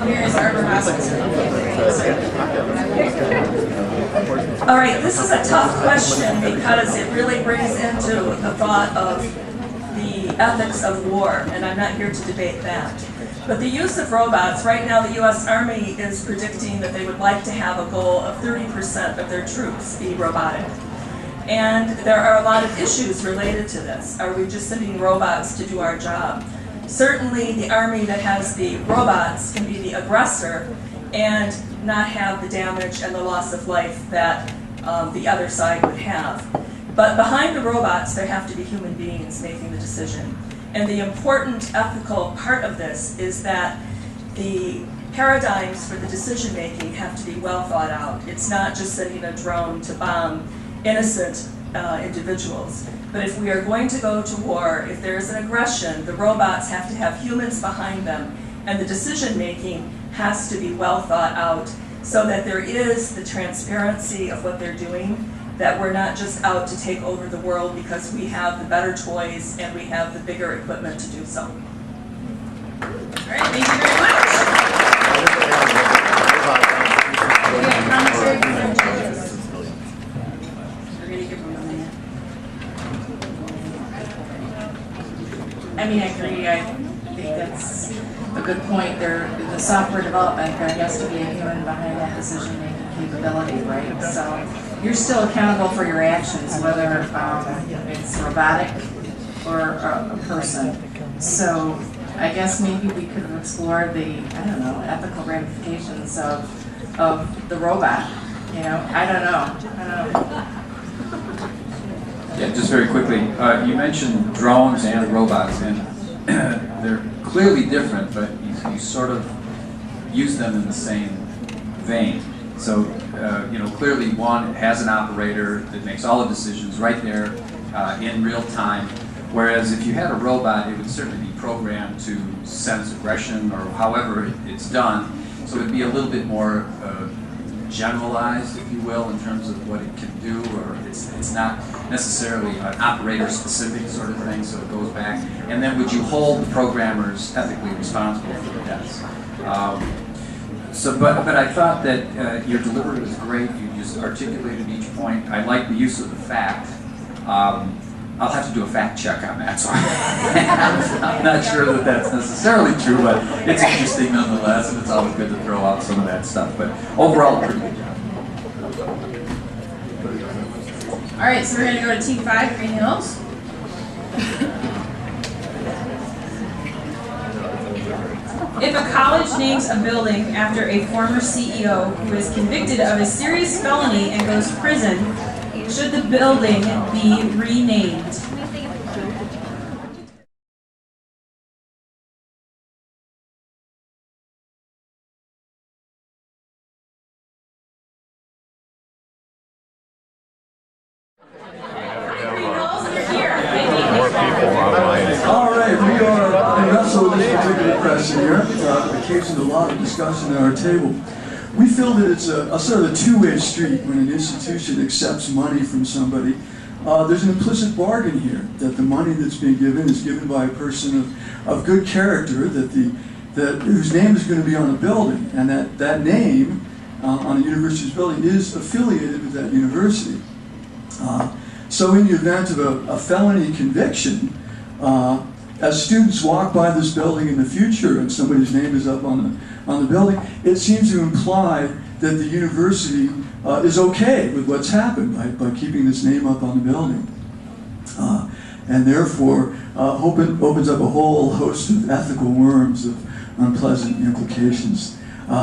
Here's Arbor Hospice. All right, this is a tough question because it really brings into the thought of the ethics of war, and I'm not here to debate that. But the use of robots, right now the U.S. Army is predicting that they would like to have a goal of 30% of their troops be robotic. And there are a lot of issues related to this. Are we just sending robots to do our job? Certainly the Army that has the robots can be the aggressor and not have the damage and the loss of life that the other side would have. But behind the robots, there have to be human beings making the decision. And the important ethical part of this is that the paradigms for the decision making have to be well thought out. It's not just sending a drone to bomb innocent individuals. But if we are going to go to war, if there is an aggression, the robots have to have humans behind them, and the decision making has to be well thought out so that there is the transparency of what they're doing, that we're not just out to take over the world because we have the better toys and we have the bigger equipment to do so. All right, thank you very much. We have commentary from judges. We're going to give them a minute. I mean, I agree. I think that's a good point. The software development, there has to be a human behind that decision-making capability, right? So you're still accountable for your actions, whether it's robotic or a person. So I guess maybe we could have explored the, I don't know, ethical ramifications of the robot. You know, I don't know. Yeah, just very quickly, you mentioned drones and robots, and they're clearly different, but you sort of use them in the same vein. So, clearly one has an operator that makes all the decisions right there in real time, whereas if you had a robot, it would certainly be programmed to sense aggression or however it's done, so it would be a little bit more generalized, if you will, in terms of what it can do, or it's not necessarily an operator-specific sort of thing, so it goes back. And then would you hold the programmers ethically responsible for the deaths? But I thought that your delivery was great. You just articulated each point. I like the use of the fact. I'll have to do a fact check on that, so I'm not sure that that's necessarily true, but it's interesting nonetheless, and it's always good to throw out some of that stuff. But overall, pretty good job. All right, so we're going to go to Team 5, Green Hills. If a college names a building after a former CEO who is convicted of a serious felony and goes to prison, should the building be renamed? All right, we are wrestle with this particular question here. Occasioned a lot of discussion at our table. We feel that it's a sort of a two-way street when an institution accepts money from somebody. There's an implicit bargain here that the money that's being given is given by a person of good character, whose name is going to be on a building, and that name on a university's building is affiliated with that university. So in the event of a felony conviction, as students walk by this building in the future and somebody's name is up on the building, it seems to imply that the university is okay with what's happened by keeping this name up on the building. And therefore opens up a whole host of ethical worms of unpleasant implications.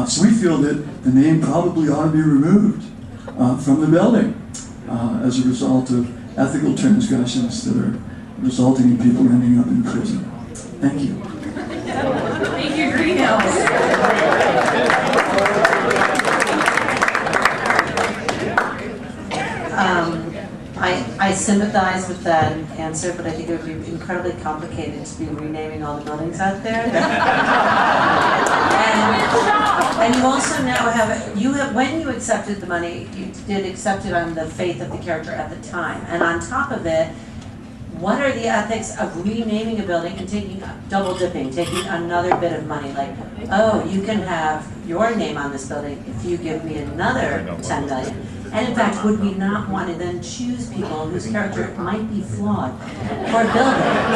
So we feel that the name probably ought to be removed from the building as a result of ethical transgressions that are resulting in people ending up in prison. Thank you. Thank you, Green Hills. I sympathize with that answer, but I think it would be incredibly complicated to be renaming all the buildings out there. And you also now have, when you accepted the money, you did accept it on the faith of the character at the time. And on top of it, what are the ethics of renaming a building and taking double dipping, taking another bit of money? Like, oh, you can have your name on this building if you give me another 10 million. And in fact, would we not want to then choose people whose character might be flawed for buildings?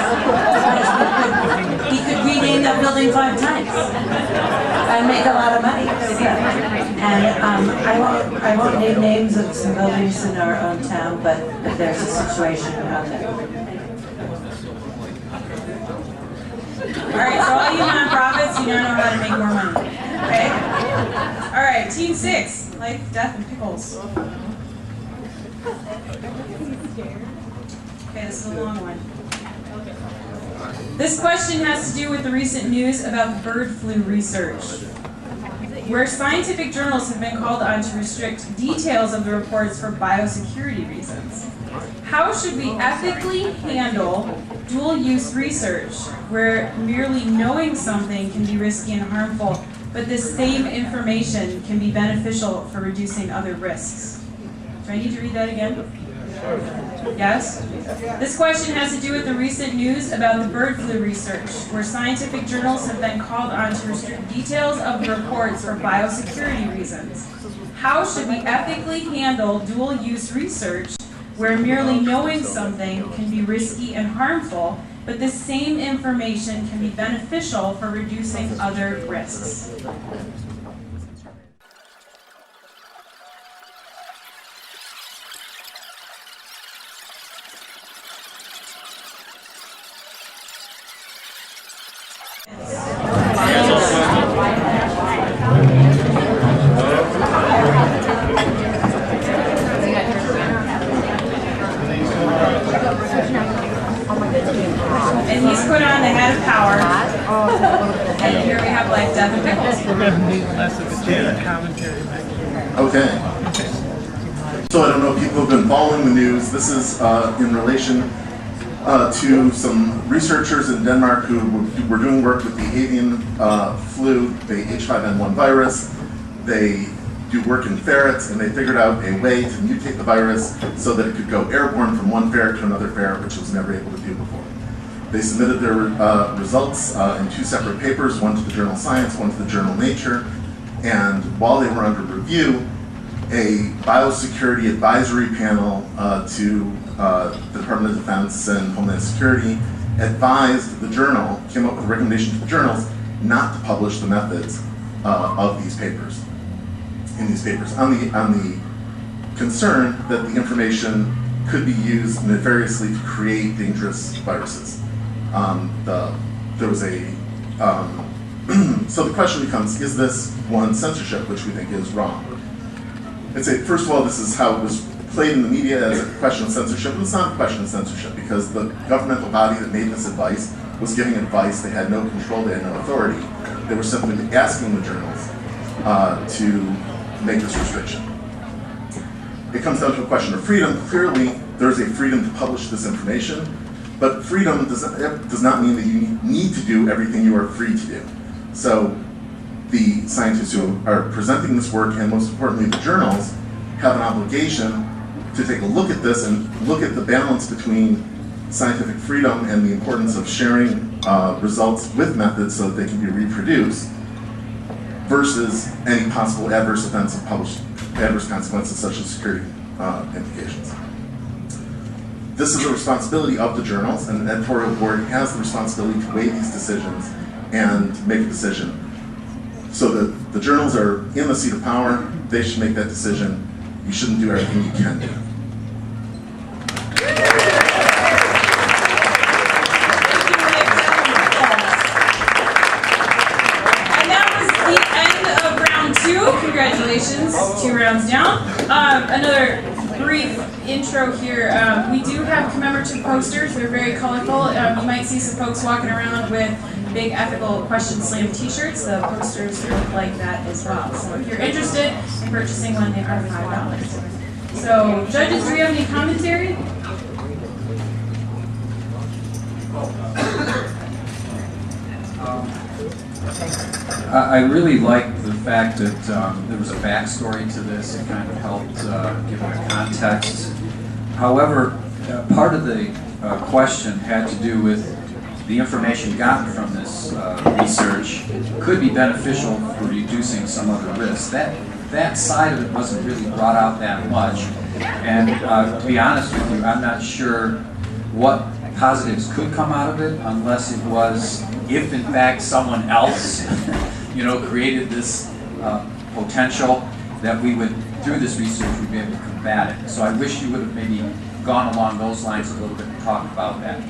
He could rename that building 5 times and make a lot of money. And I won't name names of some buildings in our own town, but there's a situation out there. All right, so all you nonprofits, you now know how to make more money. Okay? All right, Team 6, Life, Death, and Pickles. Okay, this is a long one. This question has to do with the recent news about bird flu research, where scientific journals have been called on to restrict details of the reports for biosecurity reasons. How should we ethically handle dual-use research, where merely knowing something can be risky and harmful, but this same information can be beneficial for reducing other risks? Do I need to read that again? Yes? This question has to do with the recent news about the bird flu research, where scientific journals have been called on to restrict details of the reports for biosecurity reasons. How should we ethically handle dual-use research, where merely knowing something can be risky and harmful, but the same information can be beneficial for reducing other risks? And he's put on the head of power. And here we have life, death, and pickles. We're going to need less of a commentary. Okay. So I don't know if people have been following the news. This is in relation to some researchers in Denmark who were doing work with the avian flu, the H5N1 virus. They do work in ferrets, and they figured out a way to mutate the virus so that it could go airborne from one ferret to another ferret, which it was never able to do before. They submitted their results in 2 separate papers, one to the journal Science, one to the journal Nature, and while they were under review, a biosecurity advisory panel to the Department of Defense and Homeland Security advised the journal, came up with a recommendation to the journals not to publish the methods of these papers, in these papers, on the concern that the information could be used nefariously to create dangerous viruses. There was a, so the question becomes, is this one censorship, which we think is wrong? I'd say, first of all, this is how it was played in the media as a question of censorship. It's not a question of censorship because the governmental body that made this advice was giving advice. They had no control, they had no authority. They were simply asking the journals to make this restriction. It comes down to a question of freedom. Clearly, there's a freedom to publish this information, but freedom does not mean that you need to do everything you are free to do. So the scientists who are presenting this work, and most importantly the journals, have an obligation to take a look at this and look at the balance between scientific freedom and the importance of sharing results with methods so that they can be reproduced versus any possible adverse events of published adverse consequences such as security implications. This is a responsibility of the journals, and the editorial board has the responsibility to weigh these decisions and make a decision. So that the journals are in the seat of power, they should make that decision. You shouldn't do everything you can do. And that was the end of round 2. Congratulations, 2 rounds down. Another brief intro here. We do have commemorative posters. They're very colorful. You might see some folks walking around with big ethical question slam t-shirts. The posters look like that as well. So if you're interested in purchasing one, they are $5. So judges, do we have any commentary? I really liked the fact that there was a backstory to this. It kind of helped give it a context. However, part of the question had to do with the information gotten from this research could be beneficial for reducing some other risks. That side of it wasn't really brought out that much. And to be honest with you, I'm not sure what positives could come out of it unless it was, if in fact someone else created this potential, that we would, through this research, we'd be able to combat it. So I wish you would have maybe gone along those lines a little bit and talked about that.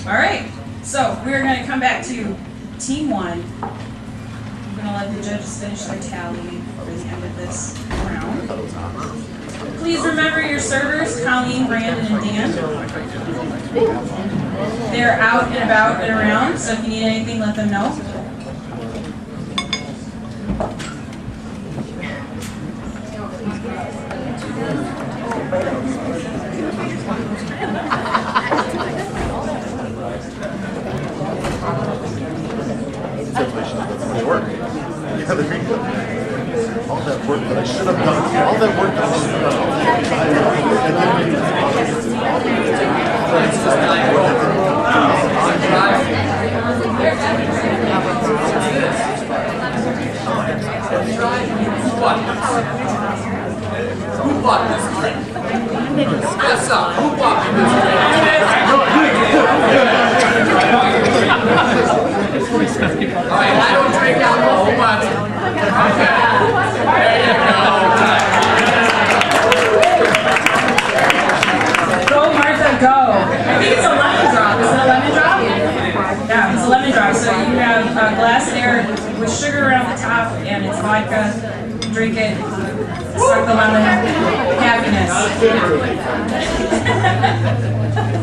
All right, so we're going to come back to Team 1. I'm going to let the judges finish their tally for the end of this round. Please remember your servers, Colleen, Brandon, and Dan. They're out and about and around, so if you need anything, let them know. All that work that I should have done. All that work that I should have Who bought this drink? Yes, sir. Who bought this drink? All right, I don't drink alcohol, but okay. There you go. Go, Martha, go. I think it's a lemon drop. Is it a lemon drop? Yeah, it's a lemon drop. So you have a glass there with sugar around the top, and it's vodka. Drink it. Suck the lemon. Happiness.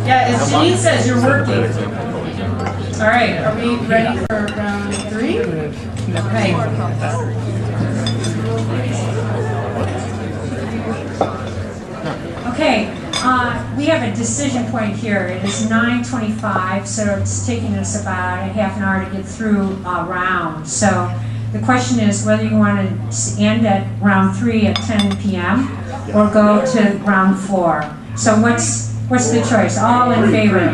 Yeah, as Janine says, you're working. All right, are we ready for round 3? Okay. Okay, we have a decision point here. It is 9:25, so it's taking us about a half an hour to get through a round. So the question is whether you want to end at round 3 at 10 p.m. or go to round 4. So what's the choice? All in favor?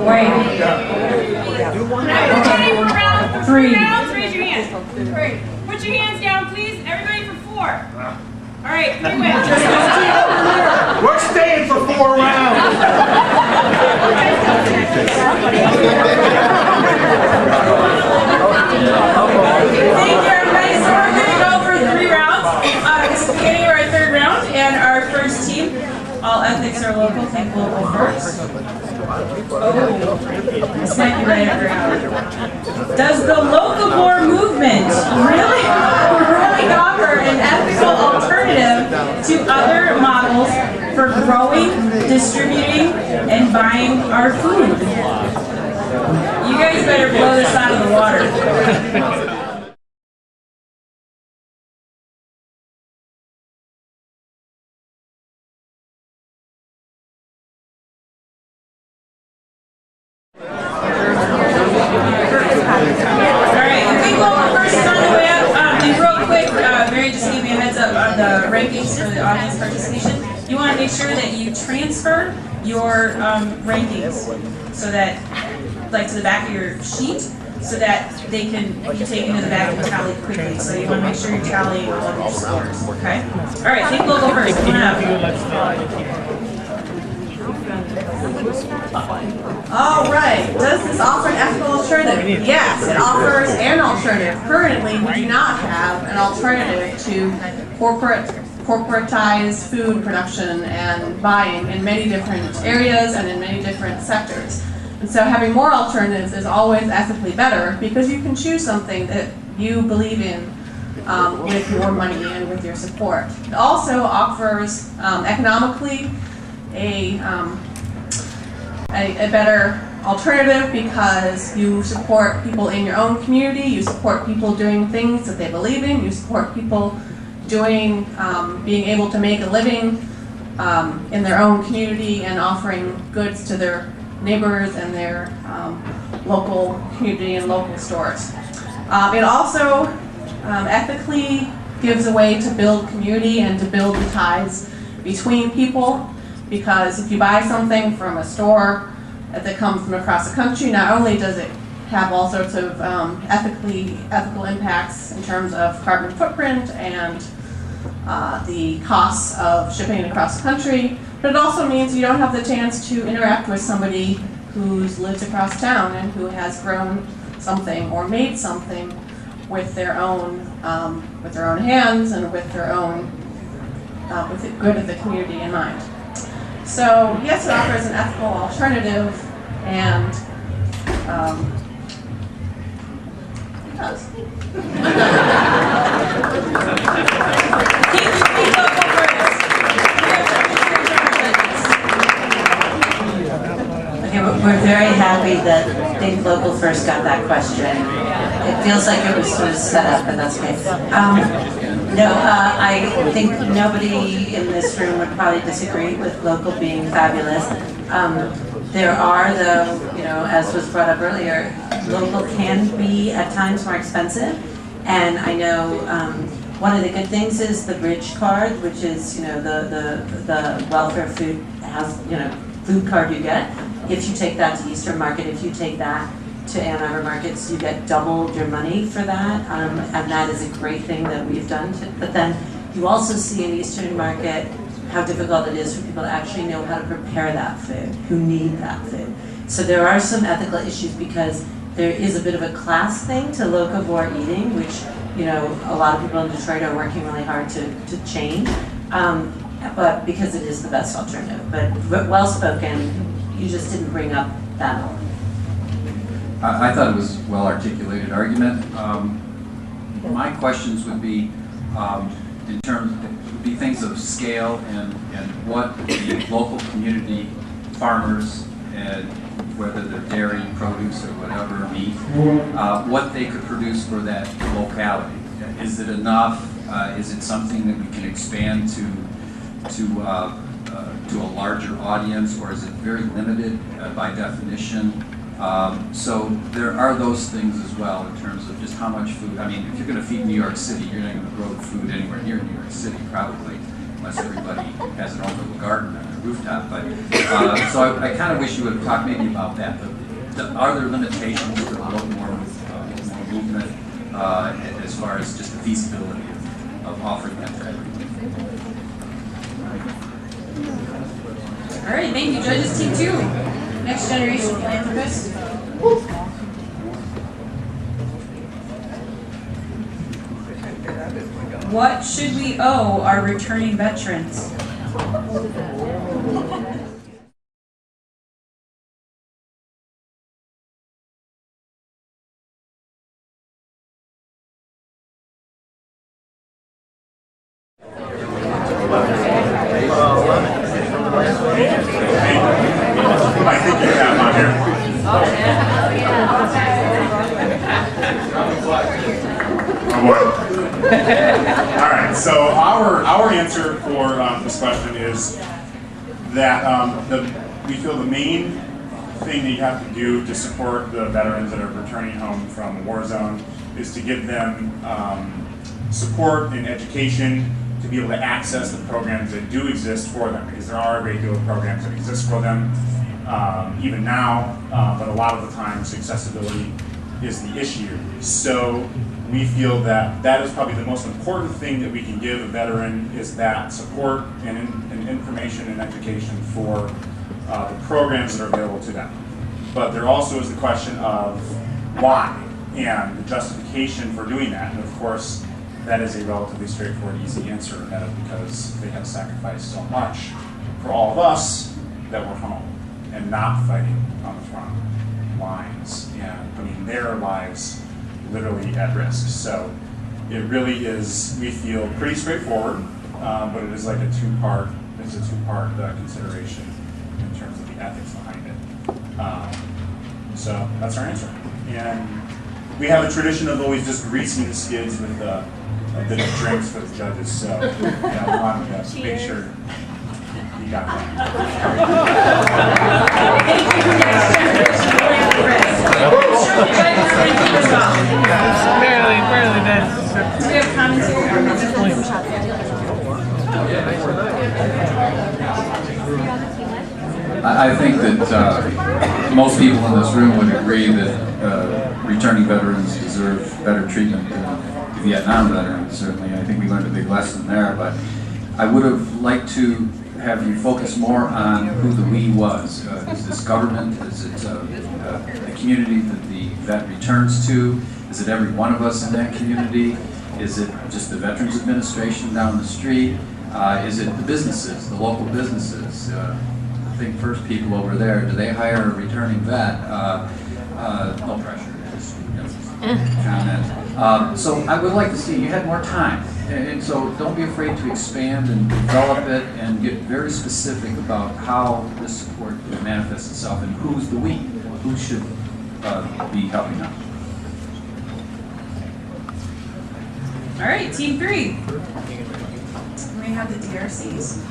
Wait. Okay, for round 3. rounds, raise your hand. Great. Put your hands down, please. Everybody for 4. All right, 3 wins. We're staying for 4 rounds. Thank you, everybody. So we're going to go for 3 rounds. This is the beginning of our 3rd round, and our first team, all ethics are local, think local first. Oh, this might be right up your alley. Does the locavore movement really offer an ethical alternative to other models for growing, distributing, and buying our food? You guys better blow this out of the water. For the audience participation, you want to make sure that you transfer your rankings so that, like to the back of your sheet, so that they can be taken to the back and tally quickly. So you want to make sure you're tallying all of your scores, okay? All right, think local first, come on up. All right, does this offer an ethical alternative? Yes, it offers an alternative. Currently, we do not have an alternative to corporatized food production and buying in many different areas and in many different sectors. And so having more alternatives is always ethically better because you can choose something that you believe in with your money and with your support. It also offers economically a better alternative because you support people in your own community, you support people doing things that they believe in, you support people doing, being able to make a living in their own community and offering goods to their neighbors and their local community and local stores. It also ethically gives a way to build community and to build the ties between people, because if you buy something from a store that comes from across the country, not only does it have all sorts of ethical impacts in terms of carbon footprint and the costs of shipping it across the country, but it also means you don't have the chance to interact with somebody who's lived across town and who has grown something or made something with their own hands and with their own with the good of the community in mind. So yes, it offers an ethical alternative, and it does. Okay, we're very happy that Think Local first got that question. It feels like it was sort of set up, but that's okay. I think nobody in this room would probably disagree with local being fabulous. There are, though, as was brought up earlier, local can be at times more expensive. And I know one of the good things is the bridge card, which is the welfare food food card you get. If you take that to Eastern Market, if you take that to Ann Arbor Markets, you get double your money for that, and that is a great thing that we've done. But then you also see in Eastern Market how difficult it is for people to actually know how to prepare that food, who need that food. So there are some ethical issues because there is a bit of a class thing to locavore eating, which a lot of people in Detroit are working really hard to change. but because it is the best alternative. But well-spoken, you just didn't bring up that element. I thought it was a well-articulated argument. My questions would be, in terms, would be things of scale and what the local community farmers, and whether they're dairy, produce, or whatever, meat, what they could produce for that locality. Is it enough? Is it something that we can expand to a larger audience, or is it very limited by definition? So there are those things as well in terms of just how much food. I mean, if you're going to feed New York City, you're not going to grow food anywhere near New York City, probably, unless everybody has their own little garden on their rooftop. But so I kind of wish you would talk maybe about that. Are there limitations to a little more movement as far as just the feasibility of offering that to everyone? All right, thank you, judges. Team 2, next generation philanthropist. What should we owe our returning veterans? Alright, so our answer for this question is that we feel the main thing that you have to do to support the veterans that are returning home from a war zone is to give them support and education to be able to access the programs that do exist for them, because there are a great deal of programs that exist for them even now, but a lot of the times accessibility is the issue. So we feel that that is probably the most important thing that we can give a veteran, is that support and information and education for the programs that are available to them. But there also is the question of why and the justification for doing that. And of course, that is a relatively straightforward, easy answer, and that is because they have sacrificed so much for all of us that we're home and not fighting on the front lines and putting their lives literally at risk. So it really is, we feel, pretty straightforward, but it is like a two-part consideration in terms of the ethics behind it. So that's our answer. And we have a tradition of always just greasing the skids with a bit of drinks for the judges. So yeah, we want to make sure you got that. Barely did. Do we have commentary on this? I think that most people in this room would agree that returning veterans deserve better treatment than the Vietnam veterans, certainly. I think we learned a big lesson there, but I would have liked to have you focus more on who the we was. Is this government? Is it the community that the vet returns to? Is it every one of us in that community? Is it just the Veterans Administration down the street? Is it the businesses, the local businesses? Think First people over there, do they hire a returning vet? No pressure, just comment. So I would like to see, you had more time, and so don't be afraid to expand and develop it and get very specific about how this support manifests itself and who's the we, who should be helping out. All right, team 3. We have the DRCs.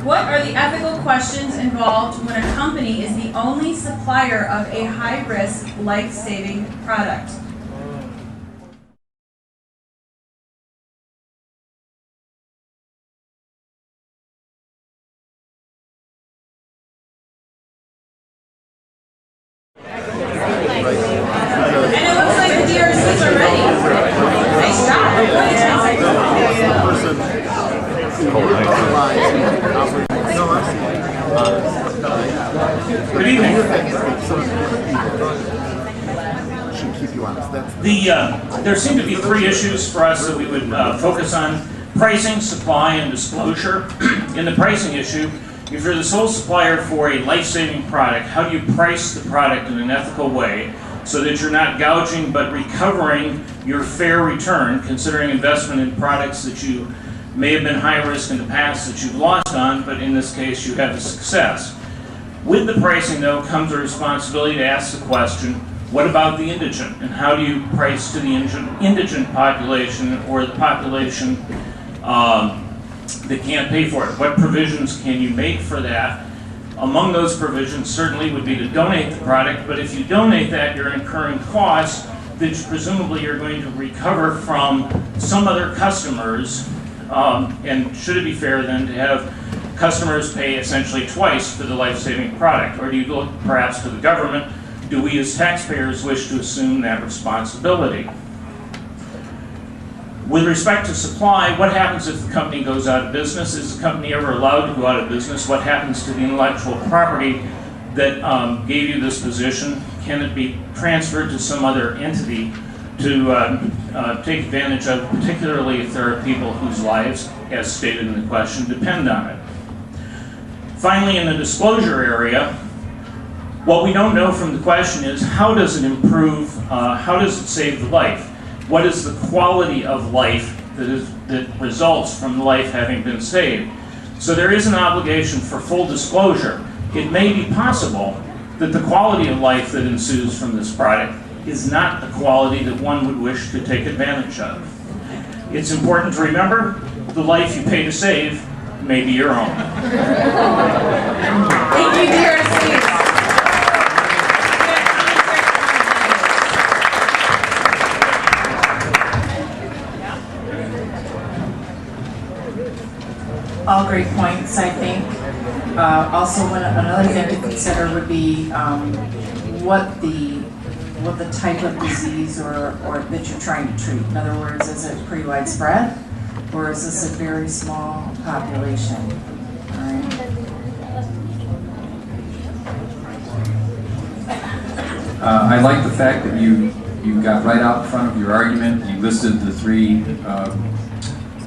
What are the ethical questions involved when a company is the only supplier of a high-risk, life-saving product? And it looks like the DRCs are ready. Nice job. Good evening. should keep you honest. That's There seem to be three issues for us that we would focus on: pricing, supply, and disclosure. In the pricing issue, if you're the sole supplier for a life-saving product, how do you price the product in an ethical way so that you're not gouging but recovering your fair return, considering investment in products that you may have been high risk in the past that you've lost on, but in this case you have a success. With the pricing, though, comes a responsibility to ask the question, what about the indigent? And how do you price to the indigent population, or the population that can't pay for it? What provisions can you make for that? Among those provisions certainly would be to donate the product, but if you donate that, you're incurring costs that presumably you're going to recover from some other customers. And should it be fair then to have customers pay essentially twice for the life-saving product? Or do you look perhaps to the government? Do we as taxpayers wish to assume that responsibility? With respect to supply, what happens if the company goes out of business? Is the company ever allowed to go out of business? What happens to the intellectual property that gave you this position? Can it be transferred to some other entity to take advantage of, particularly if there are people whose lives, as stated in the question, depend on it? Finally, in the disclosure area, what we don't know from the question is, how does it improve, how does it save the life? What is the quality of life that results from the life having been saved? So there is an obligation for full disclosure. It may be possible that the quality of life that ensues from this product is not the quality that one would wish to take advantage of. It's important to remember, the life you pay to save may be your own. Thank you, dear Steve. All great points, I think. Also, another thing to consider would be what the type of disease or that you're trying to treat. In other words, is it pretty widespread, or is this a very small population? All right. I like the fact that you got right out in front of your argument. You listed the three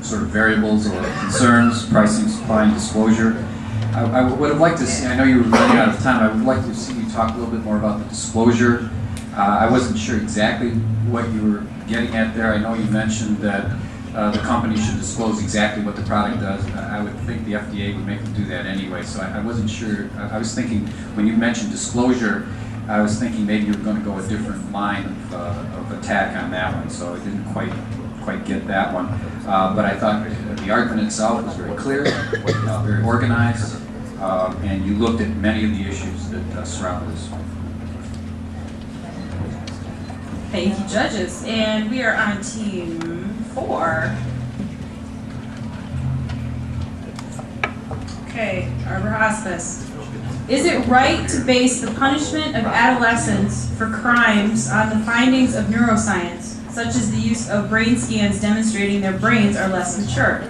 sort of variables or concerns: pricing, supply, and disclosure. I would have liked to see, I know you were running out of time, I would like to see you talk a little bit more about the disclosure. I wasn't sure exactly what you were getting at there. I know you mentioned that the company should disclose exactly what the product does. I would think the FDA would make them do that anyway, so I wasn't sure. I was thinking, when you mentioned disclosure, I was thinking maybe you were going to go a different line of attack on that one, so I didn't quite get that one. But I thought the argument itself was very clear, very organized, and you looked at many of the issues that surround this. Thank you, judges. And we are on team 4. Okay, Arbor Hospice. Is it right to base the punishment of adolescents for crimes on the findings of neuroscience, such as the use of brain scans demonstrating their brains are less mature?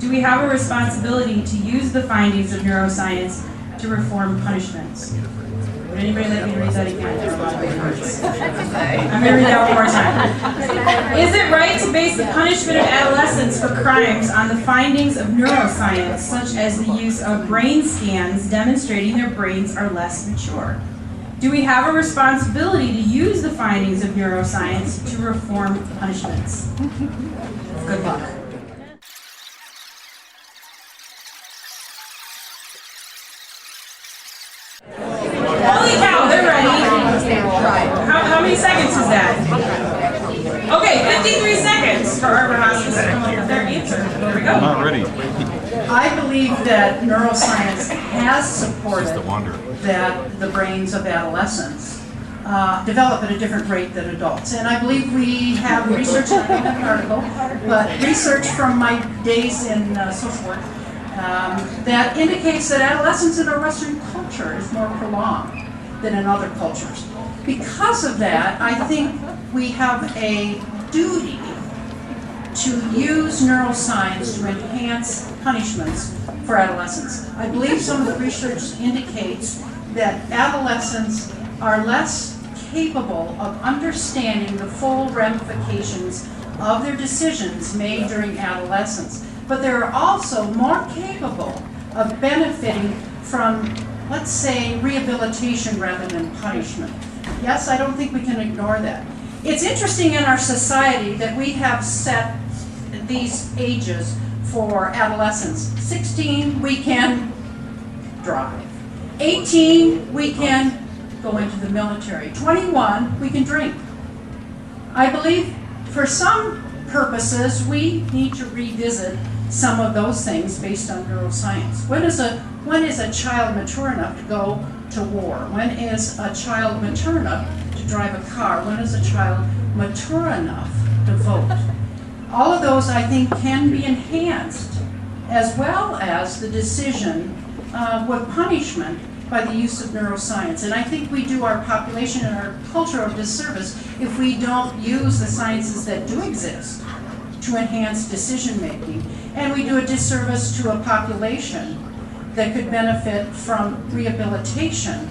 Do we have a responsibility to use the findings of neuroscience to reform punishments? Would anybody like me to read that again? There are a lot of big words. I'm going to read that one more time. Is it right to base the punishment of adolescents for crimes on the findings of neuroscience, such as the use of brain scans demonstrating their brains are less mature? Do we have a responsibility to use the findings of neuroscience to reform punishments? Good luck. Holy cow, they're ready. How many seconds is that? Okay, 53 seconds for Arbor Hospice to come up with their answer. Here we go. I'm not ready. I believe that neuroscience has supported that the brains of adolescents develop at a different rate than adults. And I believe we have research, I don't have an article, but research from my days in social work that indicates that adolescence in our Western culture is more prolonged than in other cultures. Because of that, I think we have a duty to use neuroscience to enhance punishments for adolescents. I believe some of the research indicates that adolescents are less capable of understanding the full ramifications of their decisions made during adolescence, but they're also more capable of benefiting from, let's say, rehabilitation rather than punishment. Yes, I don't think we can ignore that. It's interesting in our society that we have set these ages for adolescence. 16, we can drive. 18, we can go into the military. 21, we can drink. I believe for some purposes, we need to revisit some of those things based on neuroscience. When is a child mature enough to go to war? When is a child mature enough to drive a car? When is a child mature enough to vote? All of those, I think, can be enhanced, as well as the decision with punishment by the use of neuroscience. And I think we do our population and our culture a disservice if we don't use the sciences that do exist to enhance decision making. And we do a disservice to a population that could benefit from rehabilitation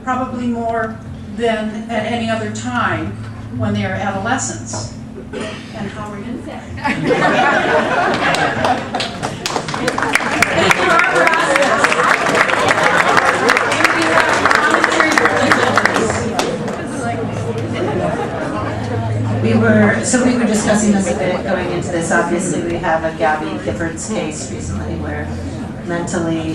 probably more than at any other time when they are adolescents. And how are you? We were discussing this a bit going into this. Obviously, we have a Gabby Giffords case recently where mentally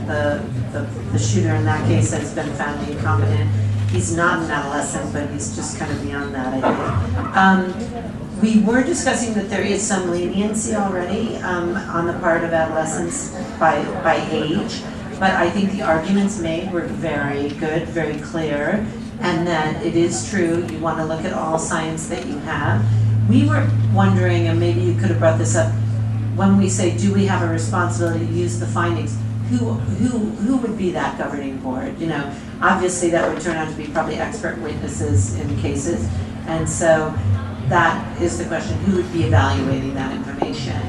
the shooter in that case has been found incompetent. He's not an adolescent, but he's just kind of beyond that, I think. We were discussing that there is some leniency already on the part of adolescents by age, but I think the arguments made were very good, very clear, and that it is true, you want to look at all science that you have. We were wondering, and maybe you could have brought this up, when we say, do we have a responsibility to use the findings, who would be that governing board? You know, obviously that would turn out to be probably expert witnesses in cases, and so that is the question, who would be evaluating that information?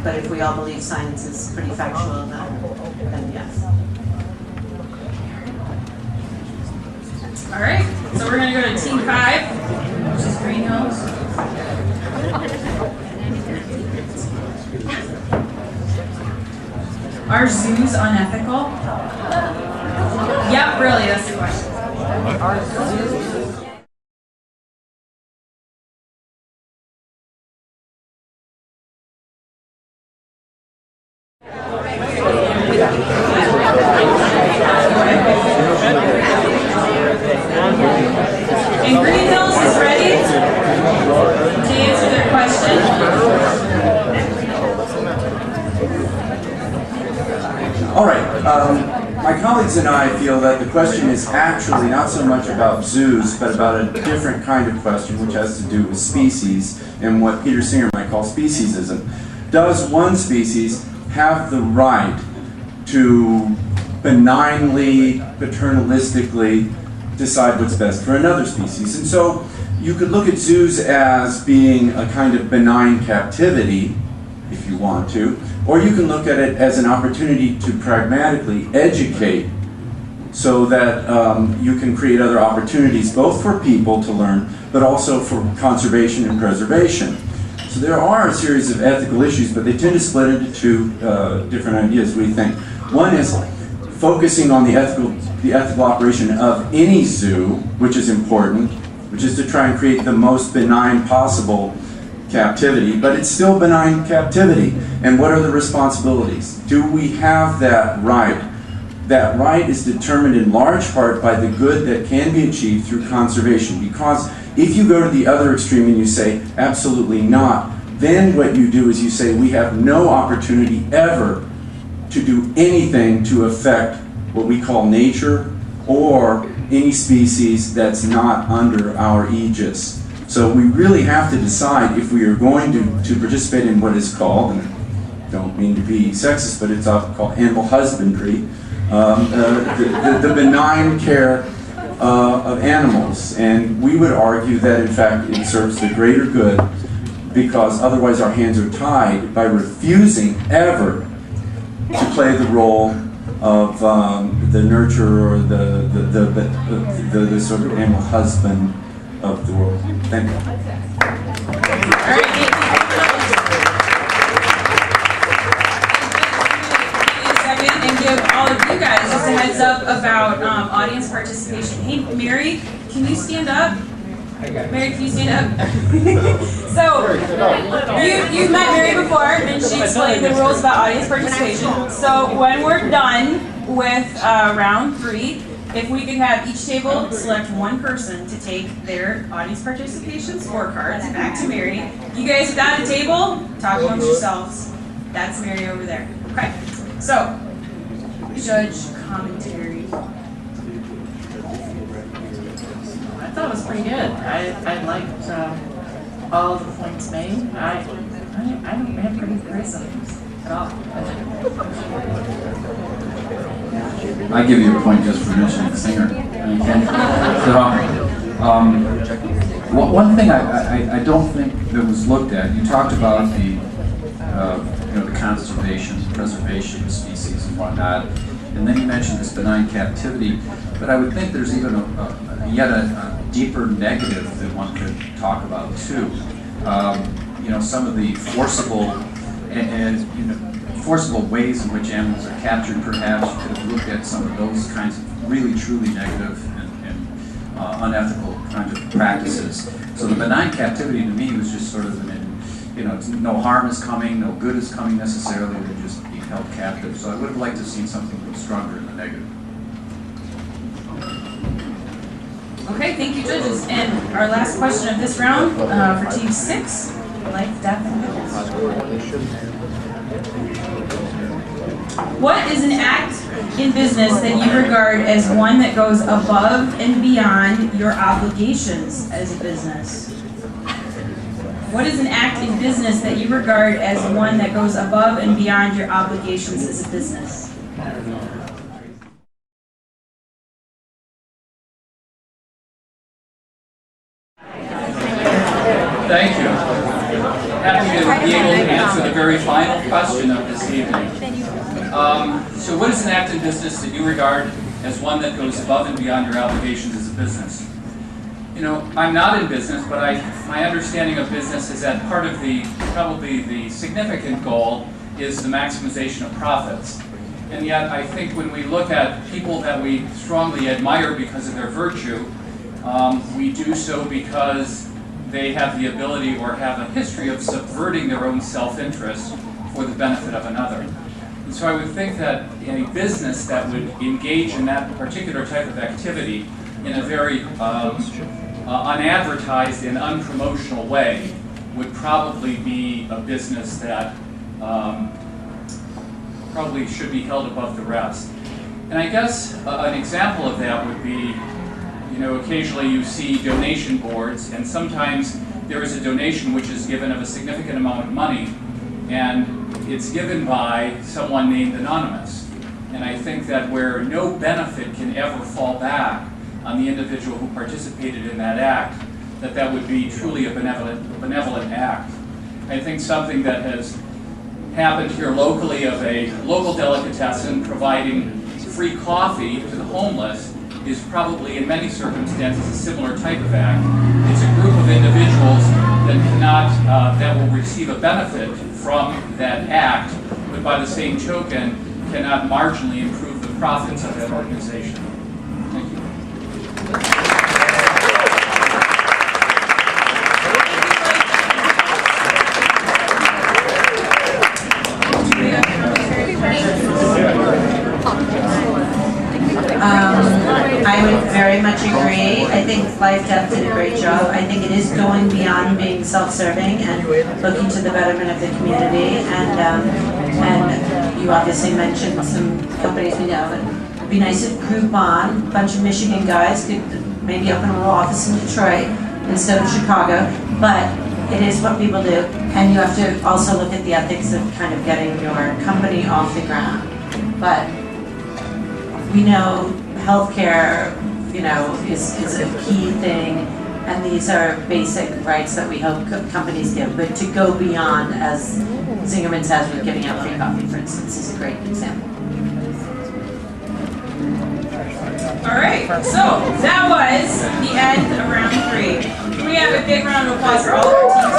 But if we all believe science is pretty factual, then yes. All right, so we're gonna go to Team 5, which is Green Hills. Are zoos unethical? Yep, really, that's the question. Are zoos? And Green Hills is ready to answer their question. All right, my colleagues and I feel that the question is actually not so much about zoos, but about a different kind of question, which has to do with species and what Peter Singer might call speciesism. Does one species have the right to benignly, paternalistically decide what's best for another species? And so you could look at zoos as being a kind of benign captivity, if you want to, or you can look at it as an opportunity to pragmatically educate so that you can create other opportunities both for people to learn, but also for conservation and preservation. So there are a series of ethical issues, but they tend to split into two different ideas, we think. One is focusing on the ethical operation of any zoo, which is important, which is to try and create the most benign possible captivity, but it's still benign captivity. And what are the responsibilities? Do we have that right? That right is determined in large part by the good that can be achieved through conservation. Because if you go to the other extreme and you say, absolutely not, then what you do is you say, we have no opportunity ever to do anything to affect what we call nature or any species that's not under our aegis. So we really have to decide if we are going to participate in what is called, and I don't mean to be sexist, but it's often called animal husbandry, the benign care of animals. And we would argue that in fact it serves the greater good, because otherwise our hands are tied by refusing ever to play the role of the nurturer or the sort of animal husband of the world. Thank you. And give all of you guys just a heads up about audience participation. Hey, Mary, can you stand up? Mary, can you stand up? So, you've met Mary before, and she explained the rules about audience participation. So, when we're done with round 3, if we could have each table select one person to take their audience participation scorecards back to Mary. You guys without a table, talk amongst yourselves. That's Mary over there. Okay. So, judge commentary. I thought it was pretty good. I liked all the points made. I don't have pretty criticisms at all. I give you a point just for mentioning the singer. One thing I don't think that was looked at. You talked about the the conservation, preservation of species and whatnot, and then you mentioned this benign captivity. But I would think there's even yet a deeper negative that one could talk about too. Some of the forcible ways in which animals are captured. Perhaps you could have looked at some of those kinds of really truly negative and unethical kinds of practices. So the benign captivity to me was just sort of no harm is coming, no good is coming necessarily, they're just being held captive. So I would have liked to have seen something a little stronger in the negative. Okay, thank you, judges. And our last question of this round for Team 6, life, death, and wills. What is an act in business that you regard as one that goes above and beyond your obligations as a business? What is an act in business that you regard as one that goes above and beyond your obligations as a business? Thank you. Happy to be able to answer the very final question of this evening. So what is an act in business that you regard as one that goes above and beyond your obligations as a business? I'm not in business, but my understanding of business is that part of probably the significant goal is the maximization of profits. And yet I think when we look at people that we strongly admire because of their virtue, we do so because they have the ability or have a history of subverting their own self-interest for the benefit of another. And so I would think that a business that would engage in that particular type of activity in a very unadvertised and unpromotional way would probably be a business that probably should be held above the rest. And I guess an example of that would be, occasionally you see donation boards, and sometimes there is a donation which is given of a significant amount of money, and it's given by someone named Anonymous. And I think that where no benefit can ever fall back on the individual who participated in that act, that would be truly a benevolent act. I think something that has happened here locally of a local delicatessen providing free coffee to the homeless is probably in many circumstances a similar type of act. It's a group of individuals that will receive a benefit from that act, but by the same token cannot marginally improve the profits of that organization. Thank you. I would very much agree. I think Life Death did a great job. I think it is going beyond being self-serving and looking to the betterment of the community. And you obviously mentioned some companies we know. It would be nice if Groupon, a bunch of Michigan guys, could maybe open a little office in Detroit instead of Chicago. But it is what people do. And you have to also look at the ethics of kind of getting your company off the ground. But we know healthcare, is a key thing, and these are basic rights that we hope companies give. But to go beyond, as Zingerman says, with giving out free coffee, for instance, is a great example. right, so that was the end of round 3. Can we have a big round of applause for all of our teams?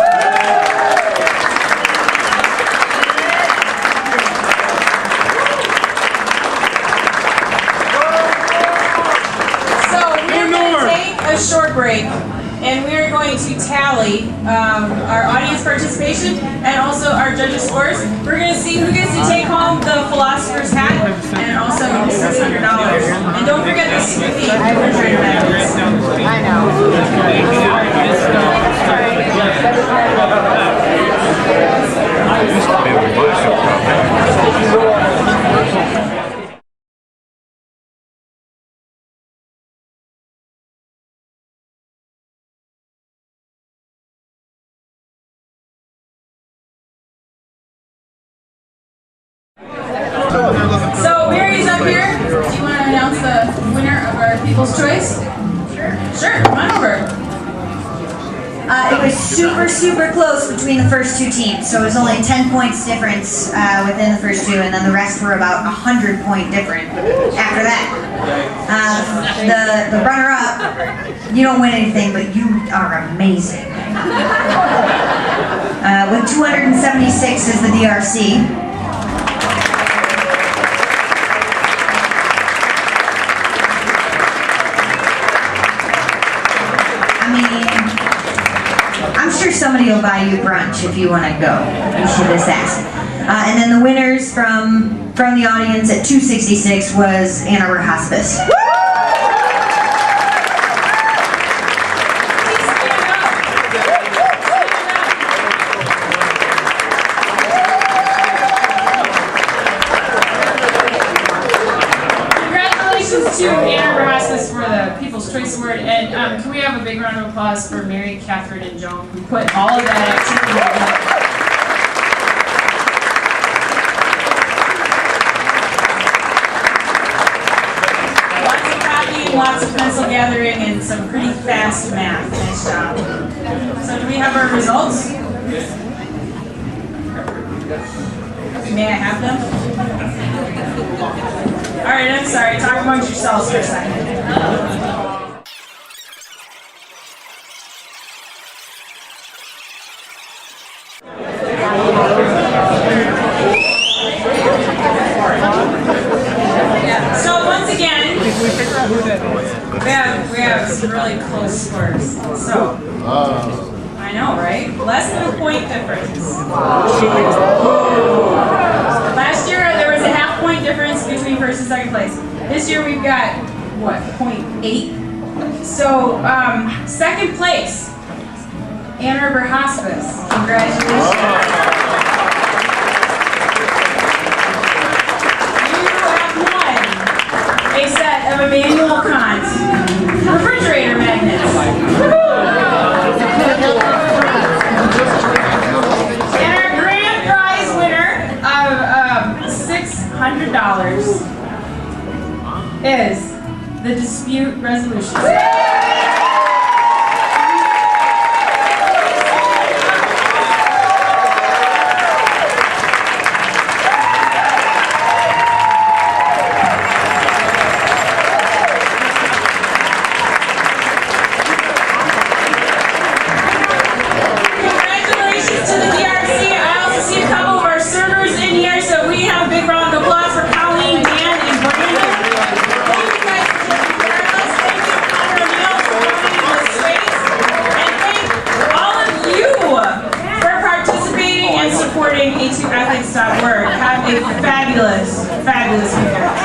So we're going to take a short break, and we are going to tally our audience participation and also our judges' scores. We're going to see who gets to take home the philosopher's hat and also $600. And don't forget the smoothie refrigerator magnets. I know. So Mary's up here. Do you want to announce the winner of our People's Choice? Sure, come on over. It was super close between the first 2 teams, so it was only 10 points difference within the first 2, and then the rest were about 100-point different after that. The runner-up, you don't win anything, but you are amazing. With 276 is the DRC. I'm sure somebody will buy you brunch if you want to go. You should just ask. And then the winners from the audience at 266 was Ann Arbor Hospice. Congratulations to Ann Arbor Hospice for the People's Choice Award, and can we have a big round of applause for Mary, Catherine, and Joan, who put all of that activity together. Lots of copying, lots of pencil gathering, and some pretty fast math. Nice job. So do we have our results? May I have them? All right, I'm sorry. Talk amongst yourselves for a second. So once again, we have some really close scores. So I know, right? Less than a point difference. Last year there was a half-point difference between first and second place. This year we've got what, 0.8? So second place, Ann Arbor Hospice. Congratulations. A set of Emmanuel Kant refrigerator magnets. And our grand prize winner of $600 is the dispute resolution. A2ethics.org. Have a fabulous weekend.